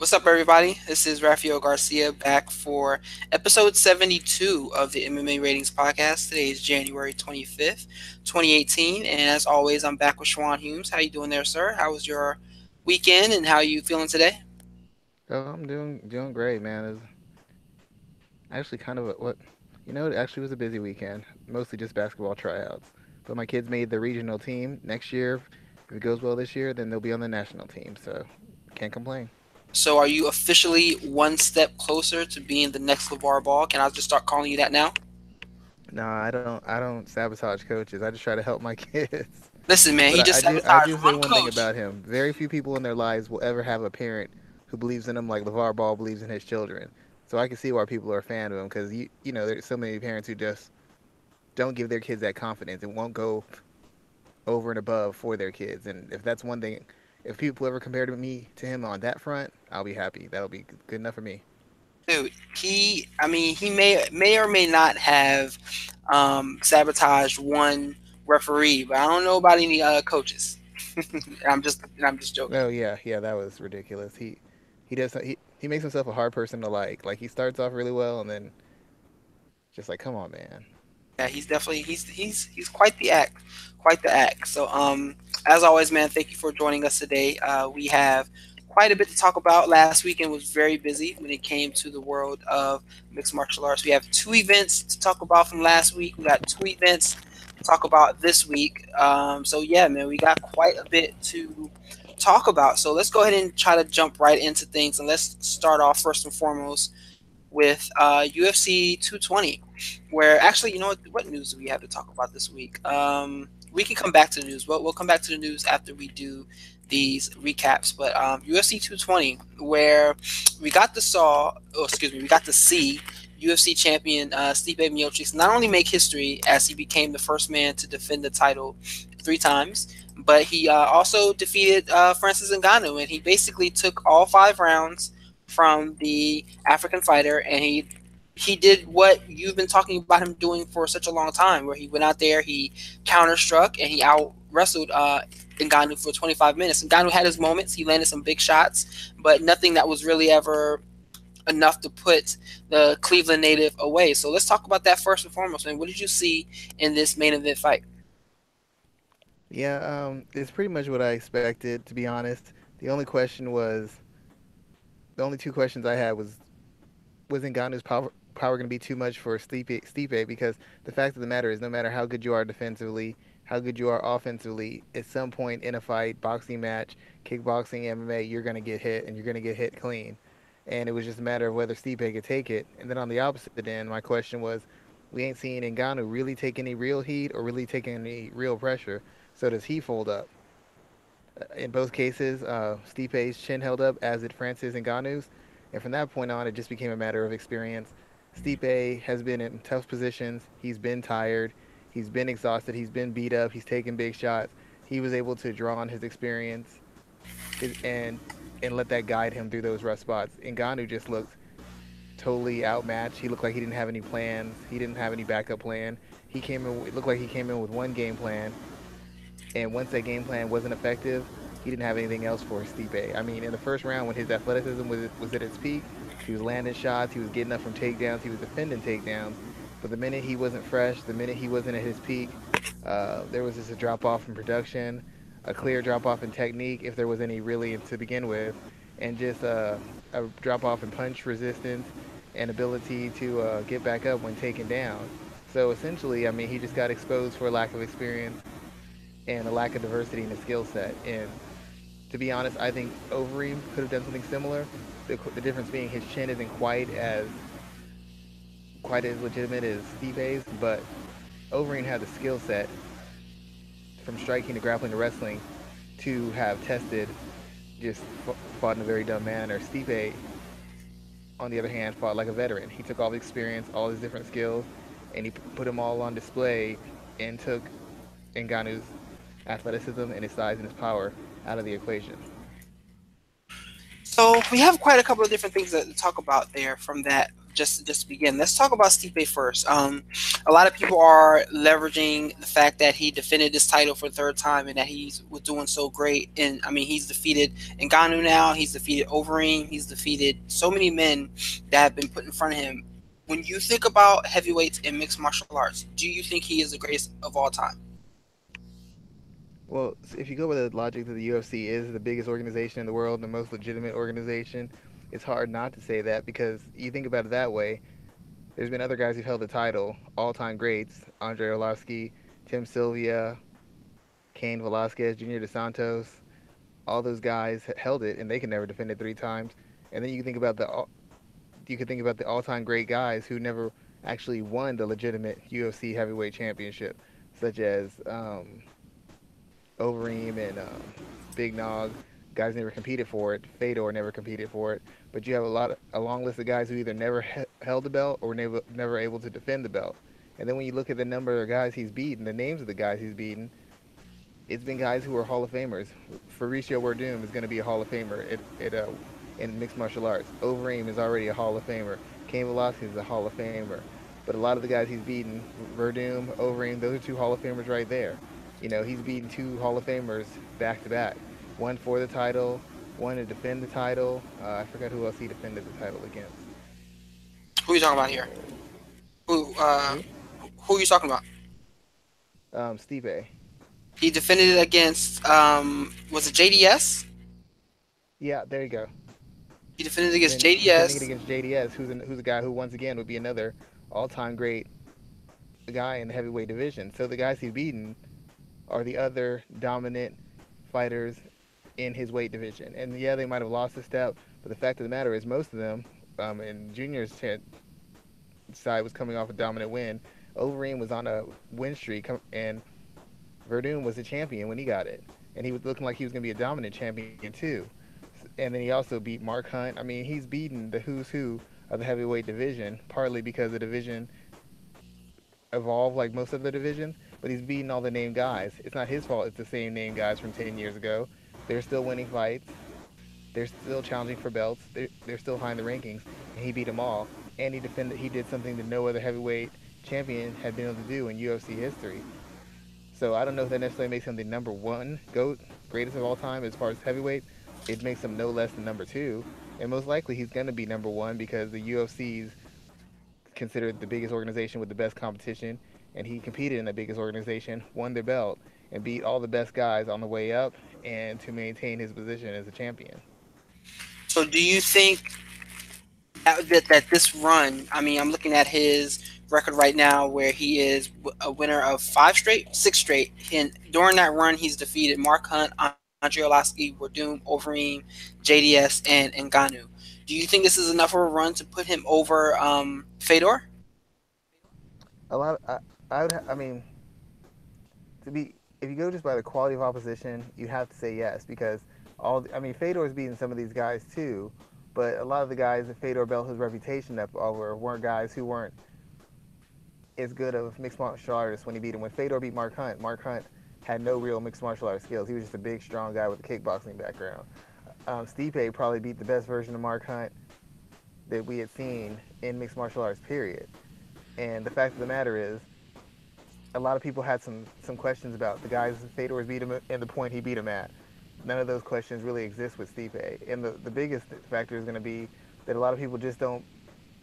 What's up, everybody? This is Raphael Garcia back for episode 72 of the MMA Ratings Podcast. Today is January 25th, 2018, and as always, I'm back with Schwan Humes. How you doing there, sir? How was your weekend, and how are you feeling today? Oh, I'm doing great, man. It's actually kind of it actually was a busy weekend. Mostly just basketball tryouts. But my kids made the regional team next year. If it goes well this year, then they'll be on the national team. So can't complain. So, are you officially one step closer to being the next LeVar Ball? Can I just start calling you that now? No, I don't sabotage coaches. I just try to help my kids. Listen, man, But he I, just I do sabotaged say one one thing coach. about him. Very few people in their lives will ever have a parent who believes in them like LeVar Ball believes in his children. So I can see why people are a fan of him because there's so many parents who just don't give their kids that confidence and won't go over and above for their kids. And if that's one thing, if people ever compare to me to him on that front, I'll be happy. That'll be good enough for me. Dude, he may or may not have sabotaged one referee, but I don't know about any coaches. I'm just joking. Oh yeah, that was ridiculous. He makes himself a hard person to like. Like he starts off really well and then just like, come on, man. Yeah, he's definitely he's quite the act, quite the act. So as always, man, thank you for joining us today. We have quite a bit to talk about. Last weekend was very busy when it came to the world of mixed martial arts. We have two events to talk about from last week. We got two events to talk about this week. So yeah, man, we got quite a bit to talk about. So let's go ahead and try to jump right into things, and let's start off first and foremost with UFC 220, where actually, you know what news do we have to talk about this week? We can come back to the news. We'll come back to the news after we do these recaps. But UFC 220, where we got to see UFC champion Stipe Miocic not only make history as he became the first man to defend the title three times, but he also defeated Francis Ngannou, and he basically took all 5 rounds from the African fighter, and he did what you've been talking about him doing for such a long time, where he went out there, he counter struck, and he out wrestled Ngannou for 25 minutes. Ngannou had his moments, he landed some big shots, but nothing that was really ever enough to put the Cleveland native away. So let's talk about that first and foremost. And what did you see in this main event fight? Yeah, it's pretty much what I expected, to be honest. The only two questions I had was Ngannou's power going to be too much for Stipe? Because the fact of the matter is, no matter how good you are defensively, how good you are offensively, at some point in a fight, boxing match, kickboxing, MMA, you're going to get hit and you're going to get hit clean. And it was just a matter of whether Stipe could take it. And then on the opposite end, my question was, we ain't seen Ngannou really take any real heat or really take any real pressure. So does he fold up? In both cases, Stipe's chin held up, as did Francis Ngannou's. And from that point on, it just became a matter of experience. Stipe has been in tough positions. He's been tired. He's been exhausted. He's been beat up. He's taken big shots. He was able to draw on his experience and let that guide him through those rough spots. Ngannou just looked totally outmatched. He looked like he didn't have any plans. He didn't have any backup plan. It looked like he came in with one game plan, and once that game plan wasn't effective, he didn't have anything else for Stipe. I mean, in the first round, when his athleticism was at its peak, he was landing shots, he was getting up from takedowns, he was defending takedowns. But the minute he wasn't fresh, the minute he wasn't at his peak, there was just a drop off in production, a clear drop off in technique, if there was any really to begin with, and just a drop off in punch resistance and ability to get back up when taken down. So essentially, I mean, he just got exposed for a lack of experience and a lack of diversity in his skill set. And to be honest, I think Overeem could have done something similar. The difference being his chin isn't quite as legitimate as Stipe's, but Overeem had the skill set from striking to grappling to wrestling to have tested, just fought in a very dumb manner. Stipe, on the other hand, fought like a veteran. He took all the experience, all his different skills, and he put them all on display and took Ngannou's athleticism and his size and his power out of the equation. So we have quite a couple of different things to talk about there from that just to begin, let's talk about Stipe first. A lot of people are leveraging the fact that he defended this title for the third time and that he's was doing so great. And I mean, he's defeated Ngannou now. He's defeated Overeem. He's defeated so many men that have been put in front of him. When you think about heavyweights in mixed martial arts, do you think he is the greatest of all time? Well, if you go with the logic that the UFC is the biggest organization in the world, the most legitimate organization, it's hard not to say that because you think about it that way. There's been other guys who've held the title, all-time greats: Andre Arlovsky, Tim Sylvia, Cain Velasquez, Junior Dos Santos. All those guys held it, and they can never defend it 3 times. And then you could think about the all-time great guys who never actually won the legitimate UFC heavyweight championship, such as Overeem and Big Nog. Guys never competed for it. Fedor never competed for it. But you have a long list of guys who either never held the belt or never able to defend the belt. And then when you look at the number of guys he's beaten, the names of the guys he's beaten, it's been guys who are Hall of Famers. Fabricio Werdum is going to be a Hall of Famer in mixed martial arts. Overeem is already a Hall of Famer. Cain Velasquez is a Hall of Famer. But a lot of the guys he's beaten, Werdum, Overeem, those are 2 Hall of Famers right there. He's beaten 2 Hall of Famers back to back. One for the title, one to defend the title. I forgot who else he defended the title against. Who are you talking about here? Who Who? who are you talking about? Stipe. He defended it against was it JDS? Yeah, there you go. He defended it against Then defending it JDS. against JDS, who's a guy who once again would be another all-time great guy in the heavyweight division. So the guys he's beaten are the other dominant fighters in his weight division. And yeah, they might have lost a step, but the fact of the matter is most of them, in Junior's side, was coming off a dominant win. Overeem was on a win streak, and Verdun was a champion when he got it. And he was looking like he was going to be a dominant champion too. And then he also beat Mark Hunt. I mean, he's beaten the who's who of the heavyweight division, partly because the division evolved like most of the divisions, but he's beaten all the named guys. It's not his fault. It's the same named guys from 10 years ago. They're still winning fights. They're still challenging for belts. They're still high in the rankings, and he beat them all. And he did something that no other heavyweight champion had been able to do in UFC history. So I don't know if that necessarily makes him the number one GOAT, greatest of all time as far as heavyweight. It makes him no less than number two. And most likely he's going to be number one because the UFC's considered the biggest organization with the best competition. And he competed in the biggest organization, won the belt, and beat all the best guys on the way up and to maintain his position as a champion. So do you think that this run, I mean, I'm looking at his record right now where he is a winner of 6 straight. And during that run, he's defeated Mark Hunt, Andre Arlovsky, Werdum, Overeem, JDS, and Ngannou. Do you think this is enough of a run to put him over Fedor? A lot. I mean, to be if you go just by the quality of opposition, you have to say yes because I mean, Fedor's beaten some of these guys too, but a lot of the guys that Fedor built his reputation up over weren't guys who weren't as good of mixed martial artists when he beat him. When Fedor beat Mark Hunt had no real mixed martial arts skills. He was just a big, strong guy with a kickboxing background. Stipe probably beat the best version of Mark Hunt that we had seen in mixed martial arts, period. And the fact of the matter is, a lot of people had some questions about the guys Fedor beat him and the point he beat him at. None of those questions really exist with Stipe. And the biggest factor is going to be that a lot of people just don't.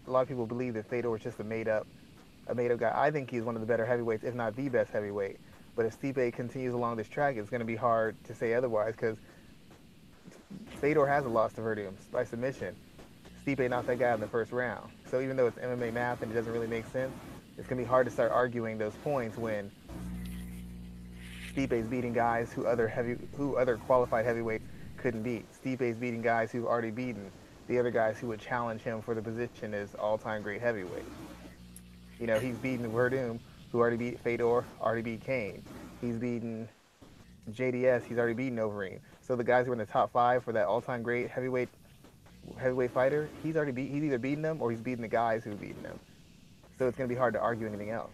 A lot of people believe that Fedor is just a made up guy. I think he's one of the better heavyweights, if not the best heavyweight. But if Stipe continues along this track, it's going to be hard to say otherwise because Fedor has a loss to Verdum by submission. Stipe knocked that guy out in the first round. So even though it's MMA math and it doesn't really make sense, it's going to be hard to start arguing those points when Stipe's beating guys who other qualified heavyweights couldn't beat. Stipe's beating guys who've already beaten the other guys who would challenge him for the position as all-time great heavyweight. He's beaten Verdum, who already beat Fedor, already beat Cain. He's beaten JDS, he's already beaten Overeem. So the guys who are in the top 5 for that all-time great heavyweight fighter, he's either beaten them or he's beaten the guys who've beaten them. So it's going to be hard to argue anything else.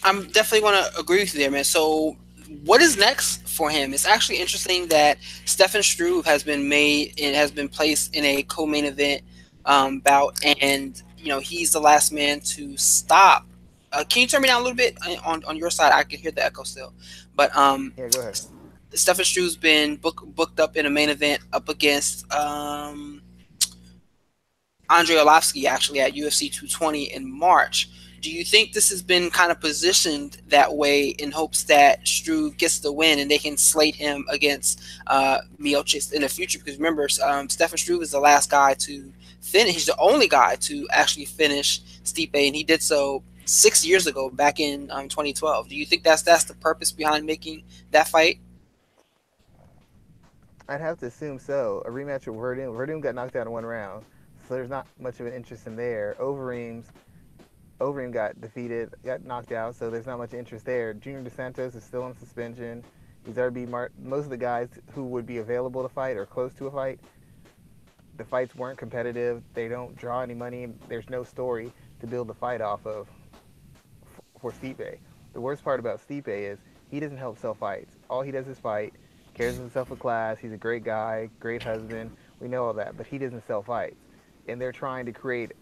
I'm definitely going to agree with you there, man. So, what is next for him? It's actually interesting that Stefan Struve has been made and has been placed in a co-main event bout, and he's the last man to stop. Can you turn me down a little bit on your side? I can hear the echo still, but Yeah, go ahead. Stefan Struve's been booked up in a main event up against Andre Arlovsky actually at UFC 220 in March. Do you think this has been kind of positioned that way in hopes that Struve gets the win and they can slate him against Miocic in the future? Because remember, Stefan Struve is the last guy to finish. He's the only guy to actually finish Stipe, and he did so 6 years ago, back in 2012. Do you think that's the purpose behind making that fight? I'd have to assume so. A rematch with Verdum. Verdum got knocked out in one round, so there's not much of an interest in there. Overeem got defeated, got knocked out, so there's not much interest there. Junior Dos Santos is still on suspension. He's already most of the guys who would be available to fight or close to a fight. The fights weren't competitive. They don't draw any money. There's no story to build the fight off of for Stipe. The worst part about Stipe is he doesn't help sell fights. All he does is fight. Carries himself a class. He's a great guy, great husband. We know all that, but he doesn't sell fights. And they're trying to create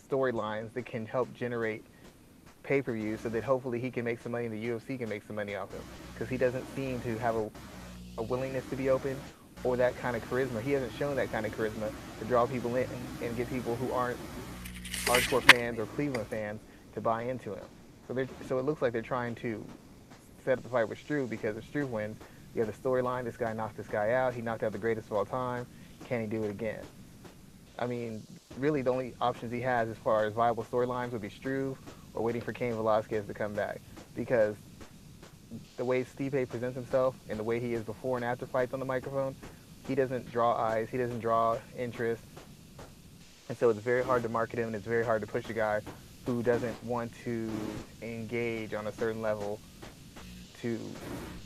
storylines that can help generate pay-per-view so that hopefully he can make some money and the UFC can make some money off him, because he doesn't seem to have a willingness to be open or that kind of charisma. He hasn't shown that kind of charisma to draw people in and get people who aren't hardcore fans or Cleveland fans to buy into him. So it looks like they're trying to set up the fight with Struve, because if Struve wins, you have the storyline, this guy knocked this guy out, he knocked out the greatest of all time, can he do it again? I mean, really the only options he has as far as viable storylines would be Struve or waiting for Cain Velasquez to come back, because the way Stipe presents himself and the way he is before and after fights on the microphone, he doesn't draw eyes, he doesn't draw interest, and so it's very hard to market him and it's very hard to push a guy who doesn't want to engage on a certain level to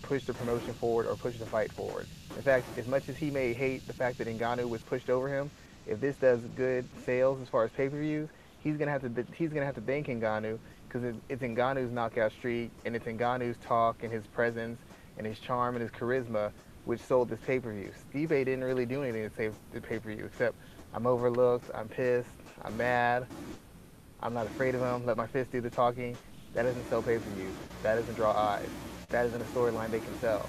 push the promotion forward or push the fight forward. In fact, as much as he may hate the fact that Ngannou was pushed over him, if this does good sales as far as pay-per-views, he's gonna have to thank Ngannou, because it's Ngannou's knockout streak and it's Ngannou's talk and his presence and his charm and his charisma which sold this pay-per-view. Stipe didn't really do anything to save the pay-per-view except I'm overlooked, I'm pissed, I'm mad, I'm not afraid of him, let my fist do the talking. That doesn't sell pay-per-views. That doesn't draw eyes. That isn't a storyline they can sell.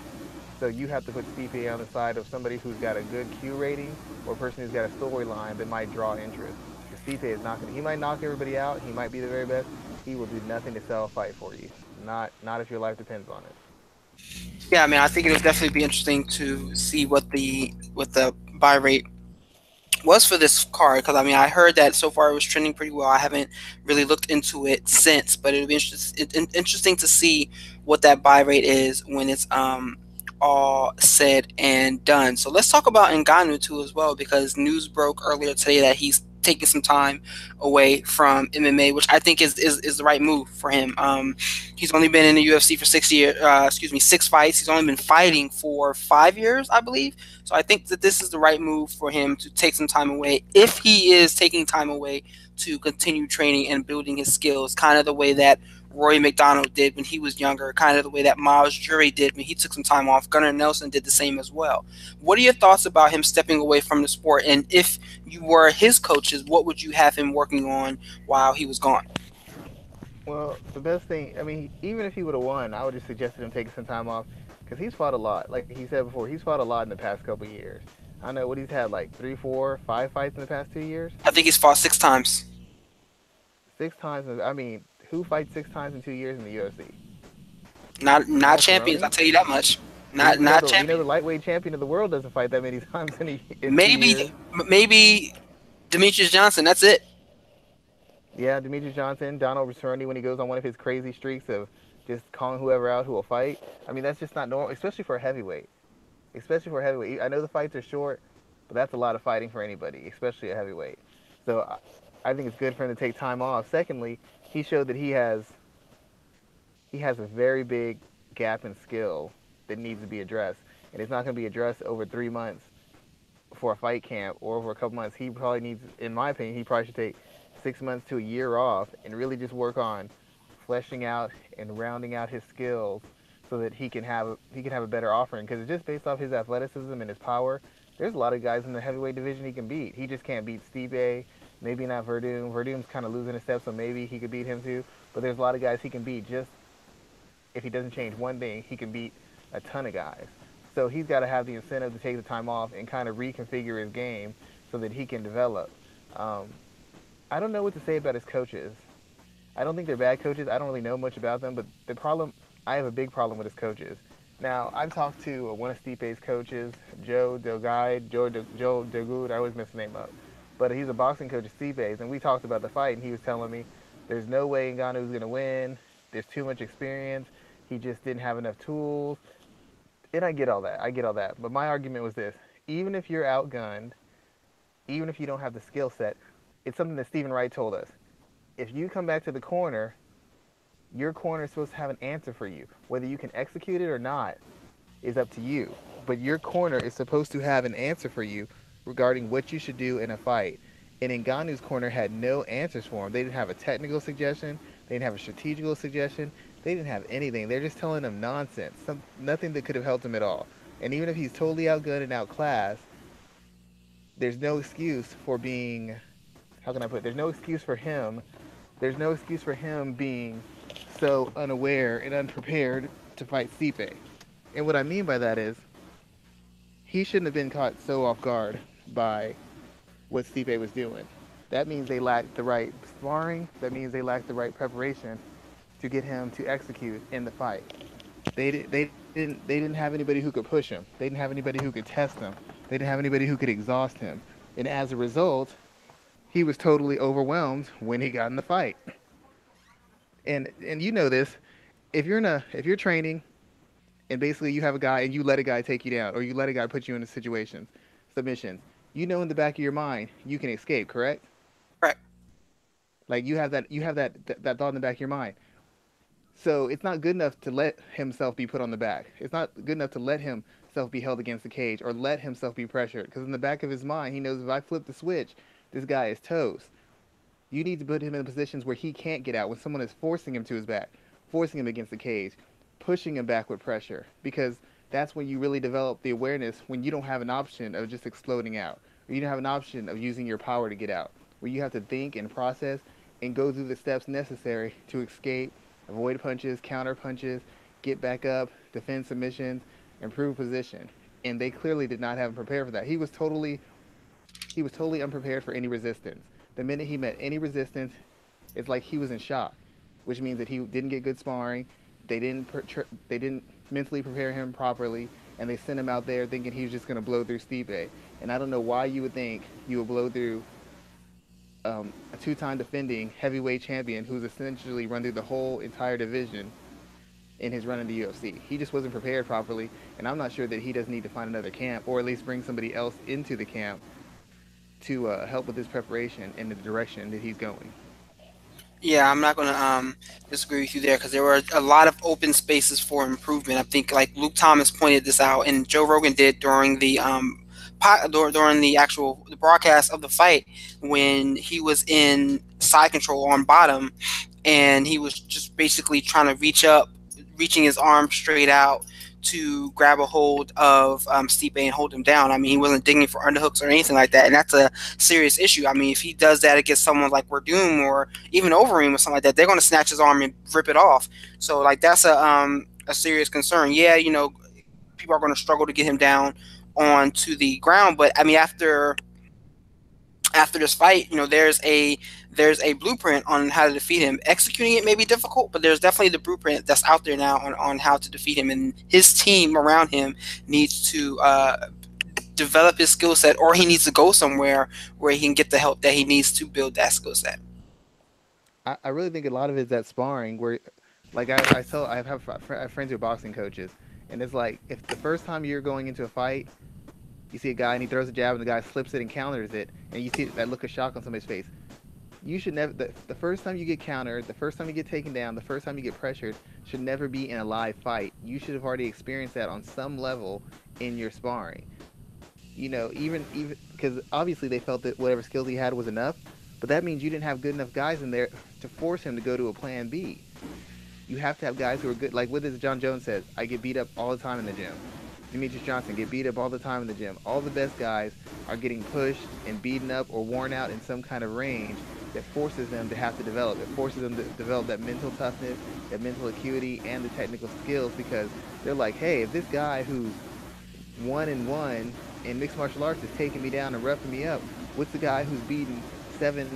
So you have to put Stipe on the side of somebody who's got a good Q rating or a person who's got a storyline that might draw interest. Because Stipe is not going to, he might knock everybody out, he might be the very best, he will do nothing to sell a fight for you. Not if your life depends on it. Yeah, I mean, I think it'll definitely be interesting to see what the buy rate was for this card, because I mean I heard that so far it was trending pretty well. I haven't really looked into it since, but it'll be interesting to see what that buy rate is when it's all said and done. So let's talk about Ngannou too as well, because news broke earlier today that he's taking some time away from MMA, which I think is the right move for him. He's only been in the UFC for 6 years, excuse me, 6 fights. He's only been fighting for 5 years, I believe. So I think that this is the right move for him to take some time away, if he is taking time away to continue training and building his skills, kind of the way that Roy McDonald did when he was younger, kind of the way that Miles Jury did when he took some time off. Gunnar Nelson did the same as well. What are your thoughts about him stepping away from the sport? And if you were his coaches, what would you have him working on while he was gone? Well, the best thing, I mean, even if he would have won, I would have suggested him taking some time off, because he's fought a lot. Like he said before, he's fought a lot in the past couple of years. I know what he's had, like three, four, five fights in the past 2 years. I think he's fought 6 times. 6 times. I mean, who fights 6 times in 2 years in the UFC? Not Donald champions, I'll Cerrone. tell you that much. We, Not we know not the champions. lightweight champion of the world doesn't fight that many times in two Maybe years. maybe Demetrius Johnson. That's it. Yeah, Demetrius Johnson, Donald Cerrone when he goes on one of his crazy streaks of just calling whoever out who will fight. I mean, that's just not normal, especially for a heavyweight. Especially for a heavyweight. I know the fights are short, but that's a lot of fighting for anybody, especially a heavyweight. So I think it's good for him to take time off. Secondly, he showed that he has a very big gap in skill that needs to be addressed, and it's not going to be addressed over 3 months for a fight camp or over a couple months. He probably needs, in my opinion, he probably should take 6 months to a year off and really just work on fleshing out and rounding out his skills so that he can have a better offering. Because just based off his athleticism and his power, there's a lot of guys in the heavyweight division he can beat. He just can't beat Stipe. Maybe not Verdum. Verdum's kind of losing a step, so maybe he could beat him too. But there's a lot of guys he can beat. Just if he doesn't change one thing, he can beat a ton of guys. So he's got to have the incentive to take the time off and kind of reconfigure his game so that he can develop. Um, I don't know what to say about his coaches. I don't think they're bad coaches. I don't really know much about them, but I have a big problem with his coaches. Now, I've talked to one of Stipe's coaches, Joe Delgado. I always mess the name up, but he's a boxing coach at Stipe's, and we talked about the fight, and he was telling me there's no way Ngannou was going to win. There's too much experience. He just didn't have enough tools, and I get all that. I get all that. But my argument was this: even if you're outgunned, even if you don't have the skill set, it's something that Stephen Wright told us. If you come back to the corner, your corner is supposed to have an answer for you. Whether you can execute it or not is up to you. But your corner is supposed to have an answer for you regarding what you should do in a fight. And Ngannou's corner had no answers for him. They didn't have a technical suggestion. They didn't have a strategical suggestion. They didn't have anything. They're just telling him nonsense. Nothing that could have helped him at all. And even if he's totally outgunned and outclassed, there's no excuse for being, how can I put it? There's no excuse for him being so unaware and unprepared to fight Stipe. And what I mean by that is he shouldn't have been caught so off guard by what Stipe was doing. That means they lacked the right sparring. That means they lacked the right preparation to get him to execute in the fight. They didn't have anybody who could push him. They didn't have anybody who could test him. They didn't have anybody who could exhaust him. And as a result, he was totally overwhelmed when he got in the fight. And you know this, if you're training and basically you have a guy and you let a guy take you down or you let a guy put you into situations, submissions, you know in the back of your mind you can escape, correct? Correct. Like you have that thought in the back of your mind. So it's not good enough to let himself be put on the back. It's not good enough to let himself be held against the cage or let himself be pressured. Because in the back of his mind, he knows if I flip the switch, this guy is toast. You need to put him in positions where he can't get out when someone is forcing him to his back, forcing him against the cage, pushing him back with pressure. Because that's when you really develop the awareness when you don't have an option of just exploding out. Or you don't have an option of using your power to get out. Where you have to think and process and go through the steps necessary to escape, avoid punches, counter punches, get back up, defend submissions, improve position. And they clearly did not have him prepared for that. He was totally unprepared for any resistance. The minute he met any resistance, it's like he was in shock, which means that he didn't get good sparring. They didn't mentally prepare him properly, and they sent him out there thinking he was just going to blow through Stipe. And I don't know why you would think you would blow through a two-time defending heavyweight champion who's essentially run through the whole entire division in his run in the UFC. He just wasn't prepared properly, and I'm not sure that he doesn't need to find another camp or at least bring somebody else into the camp to help with his preparation in the direction that he's going. Yeah, I'm not going to disagree with you there because there were a lot of open spaces for improvement. I think like Luke Thomas pointed this out, and Joe Rogan did during the during the actual the broadcast of the fight when he was in side control on bottom, and he was just basically trying to reach up, reaching his arm straight out to grab a hold of Stipe and hold him down. I mean, he wasn't digging for underhooks or anything like that, and that's a serious issue. I mean, if he does that against someone like Werdum or even Overeem or something like that, they're going to snatch his arm and rip it off. So, like, that's a serious concern. Yeah, you know, people are going to struggle to get him down onto the ground, but I mean, after this fight, you know, there's a blueprint on how to defeat him. Executing it may be difficult, but there's definitely the blueprint that's out there now on how to defeat him. And his team around him needs to develop his skill set, or he needs to go somewhere where he can get the help that he needs to build that skill set. I really think a lot of it is that sparring where, like I have friends who are boxing coaches, and it's like if the first time you're going into a fight, you see a guy and he throws a jab and the guy slips it and counters it, and you see that look of shock on somebody's face. You should never, the first time you get countered, the first time you get taken down, the first time you get pressured, should never be in a live fight. You should have already experienced that on some level in your sparring. You know, even because obviously they felt that whatever skills he had was enough, but that means you didn't have good enough guys in there to force him to go to a plan B. You have to have guys who are good. Like what does John Jones says? I get beat up all the time in the gym. Demetrius Johnson get beat up all the time in the gym. All the best guys are getting pushed and beaten up or worn out in some kind of range that forces them to have to develop. It forces them to develop that mental toughness, that mental acuity, and the technical skills because they're like, hey, if this guy who's 1-1 in mixed martial arts is taking me down and roughing me up, what's the guy who's beaten 7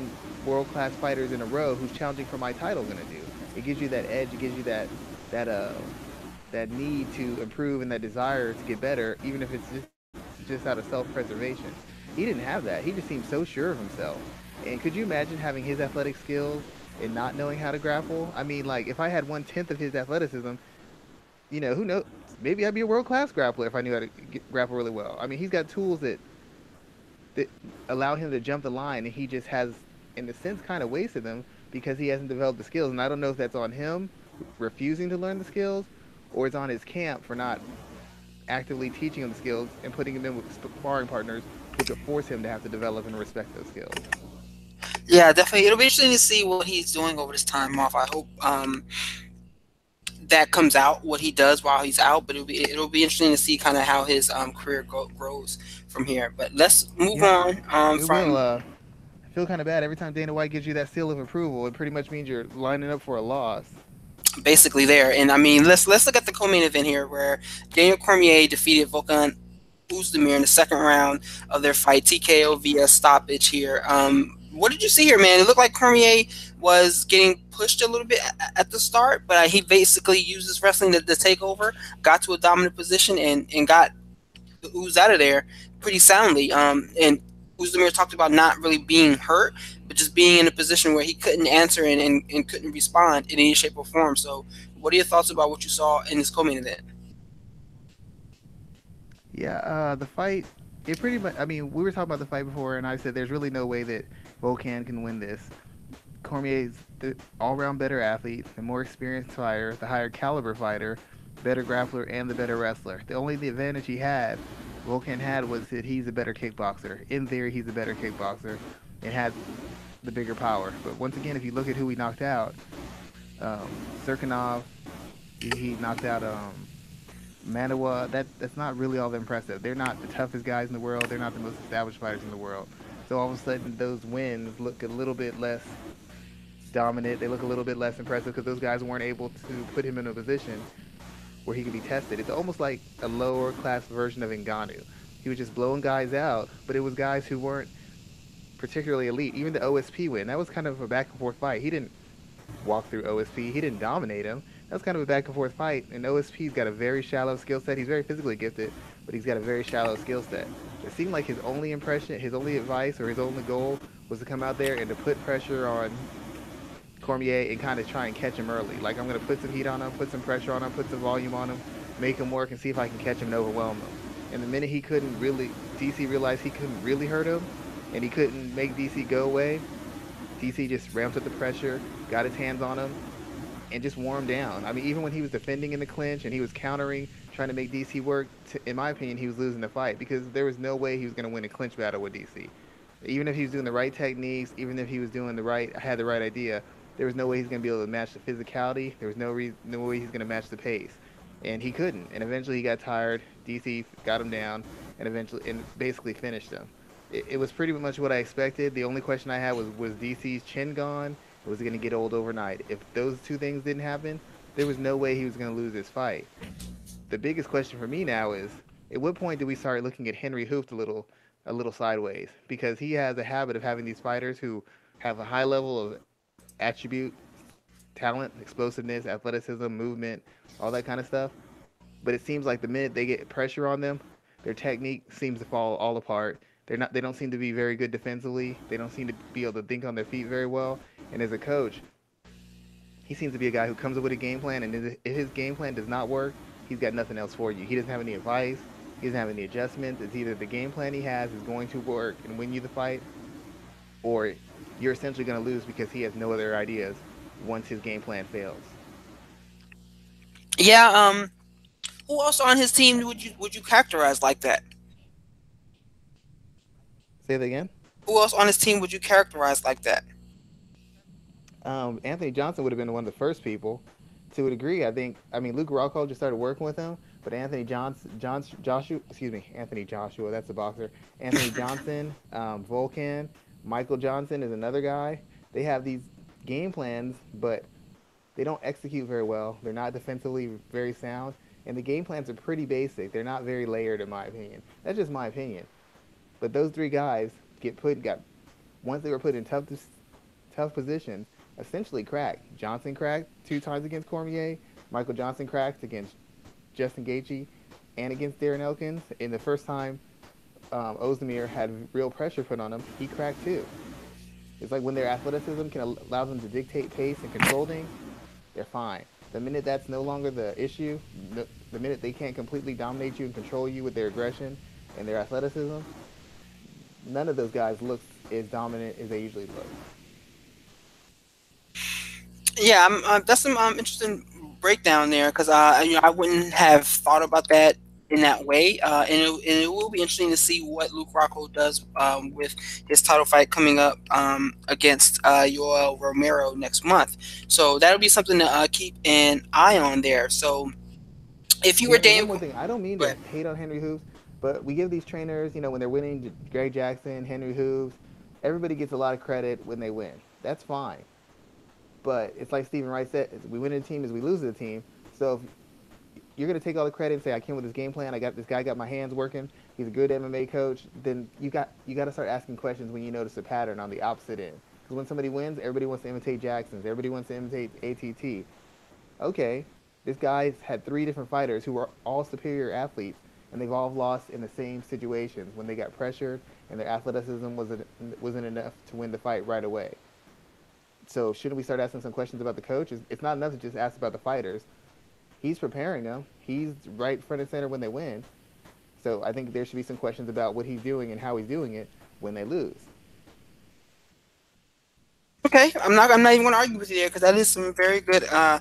world-class fighters in a row who's challenging for my title gonna do? It gives you that edge. It gives you that that need to improve and that desire to get better, even if it's just out of self-preservation. He didn't have that. He just seemed so sure of himself. And could you imagine having his athletic skills and not knowing how to grapple? I mean, like if I had 1/10 of his athleticism, who knows? Maybe I'd be a world-class grappler if I knew how to grapple really well. I mean, he's got tools that allow him to jump the line, and he just has, in a sense, kind of wasted them because he hasn't developed the skills. And I don't know if that's on him refusing to learn the skills, or it's on his camp for not actively teaching him the skills and putting him in with sparring partners who could force him to have to develop and respect those skills. Yeah, definitely. It'll be interesting to see what he's doing over this time off. I hope that comes out what he does while he's out, but it'll be interesting to see kind of how his career grows from here. But let's move Yeah, on it will. from I feel kind of bad every time Dana White gives you that seal of approval. It pretty much means you're lining up for a loss. basically there. And I mean, let's look at the co-main event here, where Daniel Cormier defeated Volkan Oezdemir in the second round of their fight, TKO via stoppage here. What did you see here, man? It looked like Cormier was getting pushed a little bit at the start, but he basically used his wrestling to take over, got to a dominant position, and got the ooze out of there pretty soundly. And Uzdemir talked about not really being hurt, but just being in a position where he couldn't answer and couldn't respond in any shape or form. So, what are your thoughts about what you saw in this co-main event? Yeah, the fight. It pretty much. I mean, we were talking about the fight before, and I said there's really no way that Volkan can win this. Cormier's the all-round better athlete, the more experienced fighter, the higher caliber fighter, better grappler, and the better wrestler. The advantage he had, Volkan had, was that he's a better kickboxer. In theory, he's a better kickboxer and has the bigger power. But once again, if you look at who he knocked out, Serkinov, he knocked out Manawa. That's not really all that impressive. They're not the toughest guys in the world. They're not the most established fighters in the world. So all of a sudden, those wins look a little bit less dominant. They look a little bit less impressive because those guys weren't able to put him in a position where he could be tested. It's almost like a lower class version of Ngannou. He was just blowing guys out, but it was guys who weren't particularly elite. Even the OSP win, that was kind of a back and forth fight. He didn't walk through OSP. He didn't dominate him. That was kind of a back and forth fight. And OSP's got a very shallow skill set. He's very physically gifted, but he's got a very shallow skill set. It seemed like his only impression, his only advice, or his only goal was to come out there and to put pressure on Cormier and kind of try and catch him early. Like, I'm going to put some heat on him, put some pressure on him, put some volume on him, make him work and see if I can catch him and overwhelm him. And the minute he couldn't really, DC realized he couldn't really hurt him and he couldn't make DC go away, DC just ramped up the pressure, got his hands on him, and just wore him down. I mean, even when he was defending in the clinch and he was countering, trying to make DC work, in my opinion, he was losing the fight because there was no way he was going to win a clinch battle with DC. Even if he was doing the right techniques, even if he was doing had the right idea, there was no way he's going to be able to match the physicality. There was no way he's going to match the pace, and he couldn't. And eventually, he got tired. DC got him down, and basically finished him. It was pretty much what I expected. The only question I had was DC's chin gone? Or was he going to get old overnight? If those two things didn't happen, there was no way he was going to lose this fight. The biggest question for me now is, at what point do we start looking at Henry Hooft a little sideways? Because he has a habit of having these fighters who have a high level of attribute, talent, explosiveness, athleticism, movement, all that kind of stuff. But it seems like the minute they get pressure on them, their technique seems to fall all apart. They don't seem to be very good defensively. They don't seem to be able to think on their feet very well. And as a coach, he seems to be a guy who comes up with a game plan, and if his game plan does not work, he's got nothing else for you. He doesn't have any advice. He doesn't have any adjustments. It's either the game plan he has is going to work and win you the fight, or you're essentially going to lose because he has no other ideas once his game plan fails. Yeah. Who else on his team would you characterize like that? Say that again. Who else on his team would you characterize like that? Anthony Johnson would have been one of the first people. To a degree, I think. I mean, Luke Rockhold just started working with him, but Anthony Joshua, excuse me, Anthony Joshua, that's a boxer. Anthony Johnson, Volkan, Michael Johnson is another guy. They have these game plans, but they don't execute very well. They're not defensively very sound, and the game plans are pretty basic. They're not very layered, in my opinion. That's just my opinion. But those three guys got once they were put in tough positions, essentially cracked. Johnson cracked 2 times against Cormier. Michael Johnson cracked against Justin Gaethje and against Darren Elkins. And the first time Ozdemir had real pressure put on him, he cracked too. It's like when their athleticism can allow them to dictate pace and control things, they're fine. The minute that's no longer the issue, the minute they can't completely dominate you and control you with their aggression and their athleticism, none of those guys look as dominant as they usually look. Yeah, that's some interesting breakdown there because I wouldn't have thought about that in that way, and it will be interesting to see what Luke Rocco does with his title fight coming up against Yoel Romero next month. So that'll be something to keep an eye on there. So if you were Yeah, and one Daniel, more thing, I don't mean to but hate on Henry Hooves, but we give these trainers, when they're winning, Greg Jackson, Henry Hooves, everybody gets a lot of credit when they win. That's fine. But it's like Stephen Wright said, we win in a team as we lose in a team. So if you're going to take all the credit and say, I came with this game plan, I got this guy, got my hands working, he's a good MMA coach, then you got to start asking questions when you notice a pattern on the opposite end. Because when somebody wins, everybody wants to imitate Jackson's, everybody wants to imitate ATT. Okay, this guy's had 3 different fighters who were all superior athletes, and they've all lost in the same situations when they got pressured and their athleticism wasn't enough to win the fight right away. So shouldn't we start asking some questions about the coach? It's not enough to just ask about the fighters. He's preparing them. He's right front and center when they win. So I think there should be some questions about what he's doing and how he's doing it when they lose. okay, I'm not even going to argue with you there because that is some very good uh,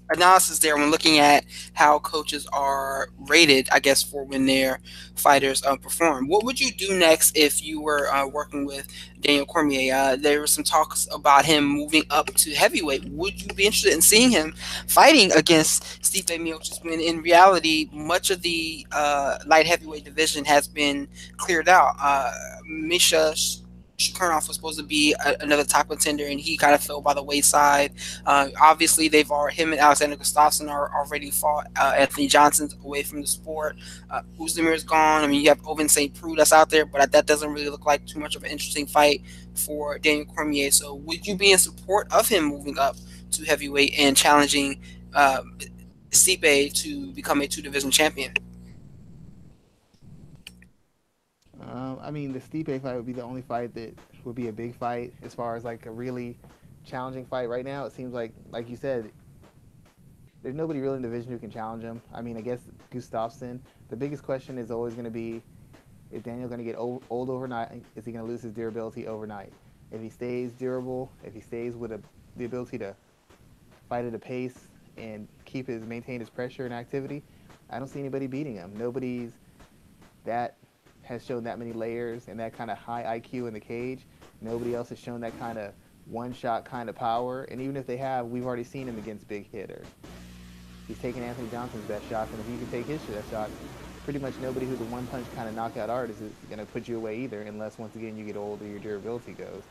analysis there when looking at how coaches are rated, I guess, for when their fighters perform. What would you do next if you were working with Daniel Cormier? There were some talks about him moving up to heavyweight. Would you be interested in seeing him fighting against Stipe Miocic when in reality much of the light heavyweight division has been cleared out? Misha Shukurnoff was supposed to be another top contender, and he kind of fell by the wayside. Obviously, him and Alexander Gustafsson are already fought. Anthony Johnson's away from the sport. Uzdemir's gone. I mean, you have Oven St. Preux that's out there, but that doesn't really look like too much of an interesting fight for Daniel Cormier. So, would you be in support of him moving up to heavyweight and challenging Stipe to become a two-division champion? I mean, the Stipe fight would be the only fight that would be a big fight as far as like a really challenging fight. Right now, it seems like you said, there's nobody really in the division who can challenge him. I mean, I guess Gustafsson. The biggest question is always going to be, is Daniel going to get old overnight? Is he going to lose his durability overnight? If he stays durable, if he stays with the ability to fight at a pace and maintain his pressure and activity, I don't see anybody beating him. Nobody's that has shown that many layers and that kind of high IQ in the cage. Nobody else has shown that kind of one-shot kind of power. And even if they have, we've already seen him against big hitters. He's taken Anthony Johnson's best shots, and if he can take his best shots, pretty much nobody who's a one-punch kind of knockout artist is going to put you away either, unless once again you get old or your durability goes.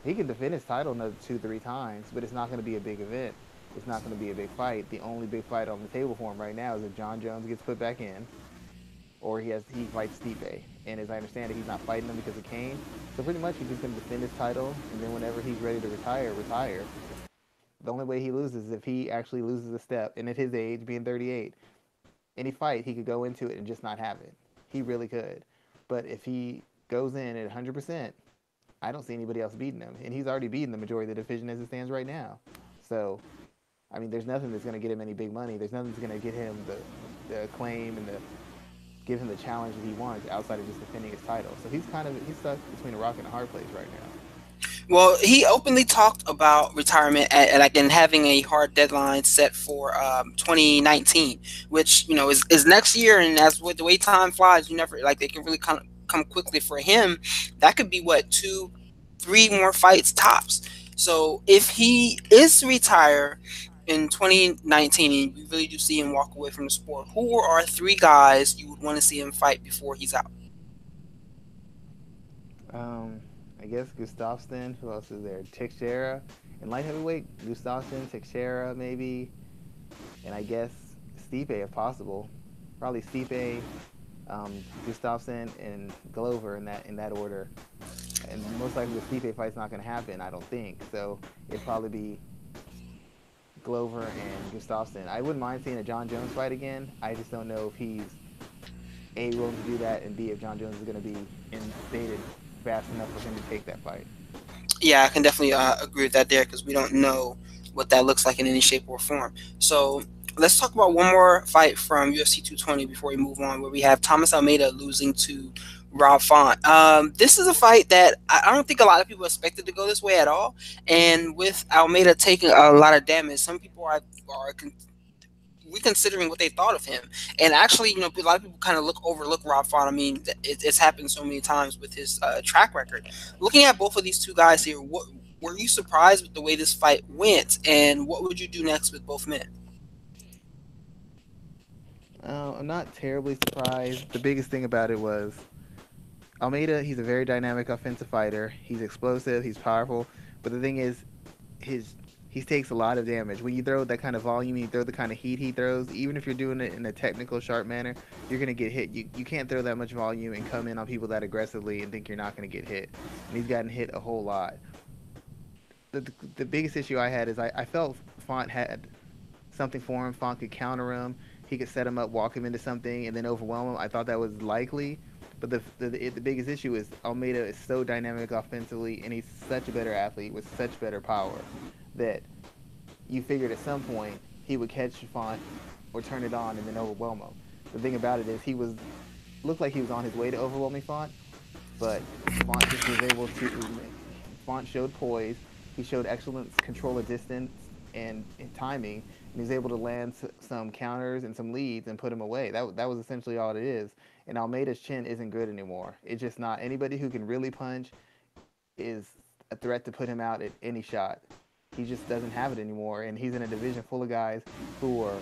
He can defend his title another 2, 3 times, but it's not going to be a big event. It's not going to be a big fight. The only big fight on the table for him right now is if John Jones gets put back in, or he fights Stipe. And as I understand it, he's not fighting him because of Kane. So pretty much he's just going to defend his title, and then whenever he's ready to retire. The only way he loses is if he actually loses a step. And at his age, being 38, any fight, he could go into it and just not have it. He really could. But if he goes in at 100%, I don't see anybody else beating him. And he's already beaten the majority of the division as it stands right now. So, I mean, there's nothing that's going to get him any big money. There's nothing that's going to get him the acclaim and give him the challenge that he wants outside of just defending his title. So he's stuck between a rock and a hard place right now. Well, he openly talked about retirement and having a hard deadline set for 2019, which is next year. And as with the way time flies, you never like they can really come quickly for him. That could be what 2, 3 more fights tops. So if he is to retire, in 2019, and you really do see him walk away from the sport, who are three guys you would want to see him fight before he's out? Um, I guess Gustafsson. Who else is there? Teixeira. In light heavyweight, Gustafsson, Teixeira, maybe, and I guess Stipe if possible. Probably Stipe, Gustafsson, and Glover in that order. And most likely the Stipe fight's not going to happen. I don't think so. It'd probably be Glover and Gustafsson. I wouldn't mind seeing a John Jones fight again. I just don't know if he's A, willing to do that, and B, if John Jones is going to be instated fast enough for him to take that fight. Yeah, I can definitely agree with that there because we don't know what that looks like in any shape or form. So let's talk about one more fight from UFC 220 before we move on, where we have Thomas Almeida losing to Rob Font. This is a fight that I don't think a lot of people expected to go this way at all. And with Almeida taking a lot of damage, some people are reconsidering what they thought of him. And actually, a lot of people kind of overlook Rob Font. I mean, it's happened so many times with his track record. Looking at both of these two guys here, what were you surprised with the way this fight went, and what would you do next with both men? I'm not terribly surprised. The biggest thing about it was Almeida. He's a very dynamic offensive fighter. He's explosive. He's powerful. But the thing is, his he takes a lot of damage. When you throw that kind of volume, you throw the kind of heat he throws, even if you're doing it in a technical, sharp manner, you're going to get hit. You can't throw that much volume and come in on people that aggressively and think you're not going to get hit. And he's gotten hit a whole lot. The biggest issue I had is I felt Font had something for him. Font could counter him. He could set him up, walk him into something, and then overwhelm him. I thought that was likely. But the biggest issue is Almeida is so dynamic offensively, and he's such a better athlete with such better power that you figured at some point he would catch Font or turn it on and then overwhelm him. The thing about it is he was looked like he was on his way to overwhelming Font, but Font just was able to. Font showed poise. He showed excellent control of distance and timing, and he was able to land some counters and some leads and put him away. That was essentially all it is. And Almeida's chin isn't good anymore. It's just not. Anybody who can really punch is a threat to put him out at any shot. He just doesn't have it anymore, and he's in a division full of guys who are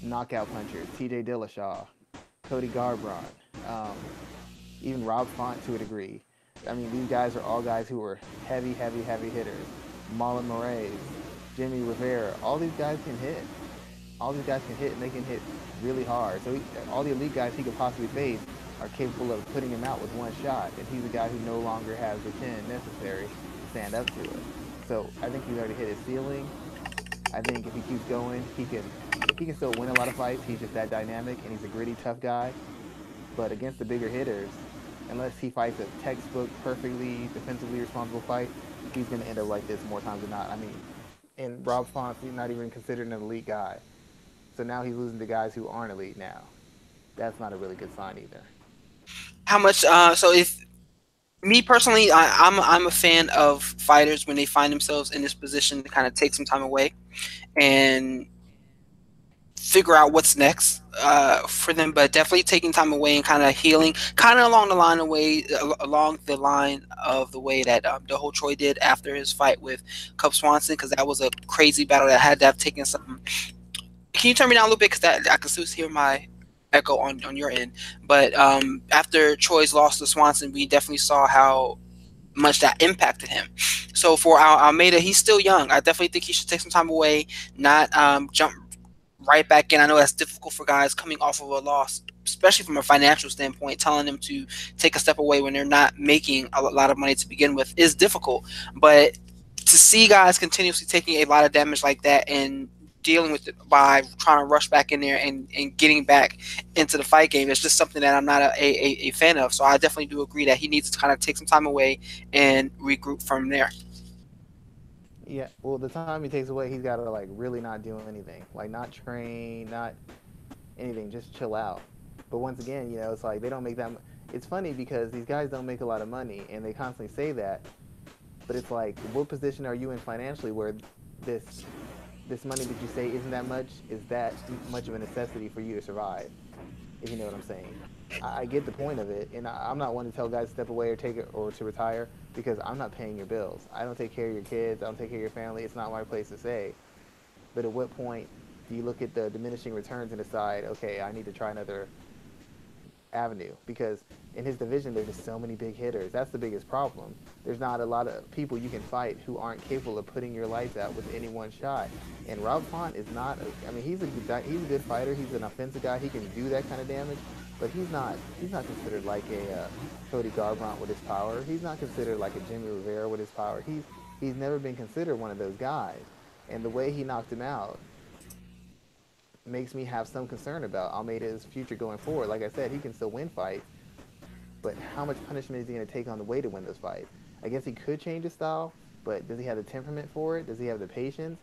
knockout punchers. T.J. Dillashaw, Cody Garbrandt, um, even Rob Font to a degree. I mean, these guys are all guys who are heavy, heavy, heavy hitters. Marlon Moraes, Jimmy Rivera, all these guys can hit. All these guys can hit, and they can hit really hard. So all the elite guys he could possibly face are capable of putting him out with one shot, and he's a guy who no longer has the chin necessary to stand up to it. So I think he's already hit his ceiling. I think if he keeps going, he can still win a lot of fights. He's just that dynamic, and he's a gritty, tough guy. But against the bigger hitters, unless he fights a textbook, perfectly defensively responsible fight, he's going to end up like this more times than not. I mean, and Rob Font's not even considered an elite guy. So now he's losing to guys who aren't elite now. That's not a really good sign either. How much? So if me personally, I'm a fan of fighters when they find themselves in this position to kind of take some time away and figure out what's next for them, but definitely taking time away and kind of healing, kind of along the line of the way that the whole Troy did after his fight with Cub Swanson, because that was a crazy battle that had to have taken some. Can you turn me down a little bit because that I can still hear my echo on your end? But after Troy's loss to Swanson, we definitely saw how much that impacted him. So for Almeida, he's still young. I definitely think he should take some time away, not jump right back in. I know that's difficult for guys coming off of a loss, especially from a financial standpoint. Telling them to take a step away when they're not making a lot of money to begin with is difficult. But to see guys continuously taking a lot of damage like that and dealing with it by trying to rush back in there and getting back into the fight game, it's just something that I'm not a fan of. So I definitely do agree that he needs to kind of take some time away and regroup from there. Yeah, well, the time he takes away, he's got to like really not do anything, like not train, not anything, just chill out. But once again, it's like they don't make that. It's funny because these guys don't make a lot of money, and they constantly say that. But it's like, what position are you in financially where this this money that you say isn't that much is that much of a necessity for you to survive? If you know what I'm saying. I get the point of it, and I'm not one to tell guys to step away or take it or to retire because I'm not paying your bills. I don't take care of your kids. I don't take care of your family. It's not my place to say. But at what point do you look at the diminishing returns and decide, okay, I need to try another avenue? Because in his division, there's just so many big hitters. That's the biggest problem. There's not a lot of people you can fight who aren't capable of putting your lights out with any one shot. And Rob Font is not. I mean, he's a good fighter. He's an offensive guy. He can do that kind of damage. But he's not considered like a Cody Garbrandt with his power. He's not considered like a Jimmy Rivera with his power. He's never been considered one of those guys. And the way he knocked him out makes me have some concern about Almeida's future going forward. Like I said, he can still win fights, but how much punishment is he going to take on the way to win those fights? I guess he could change his style, but does he have the temperament for it? Does he have the patience?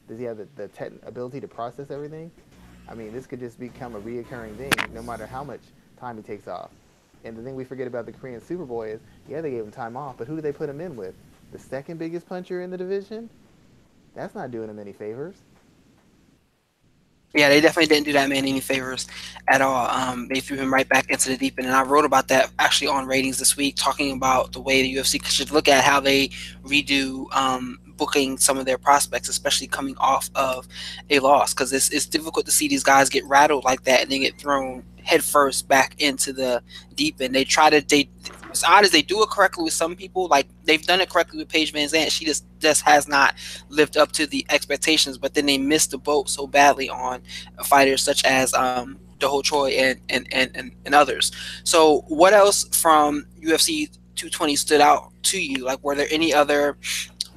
Does he have the ability to process everything? I mean, this could just become a reoccurring thing no matter how much time he takes off. And the thing we forget about the Korean Superboy is, yeah, they gave him time off, but who did they put him in with? The second biggest puncher in the division? That's not doing him any favors. Yeah, they definitely didn't do that man any favors at all. They threw him right back into the deep end, and I wrote about that actually on ratings this week, talking about the way the UFC should look at how they redo booking some of their prospects, especially coming off of a loss, because it's difficult to see these guys get rattled like that and then get thrown headfirst back into the deep end. They as odd as they do it correctly with some people, like they've done it correctly with Paige Van Zandt. She just has not lived up to the expectations, but then they missed the boat so badly on fighters such as Do Ho Choi and others. So what else from UFC 220 stood out to you? Like, were there any other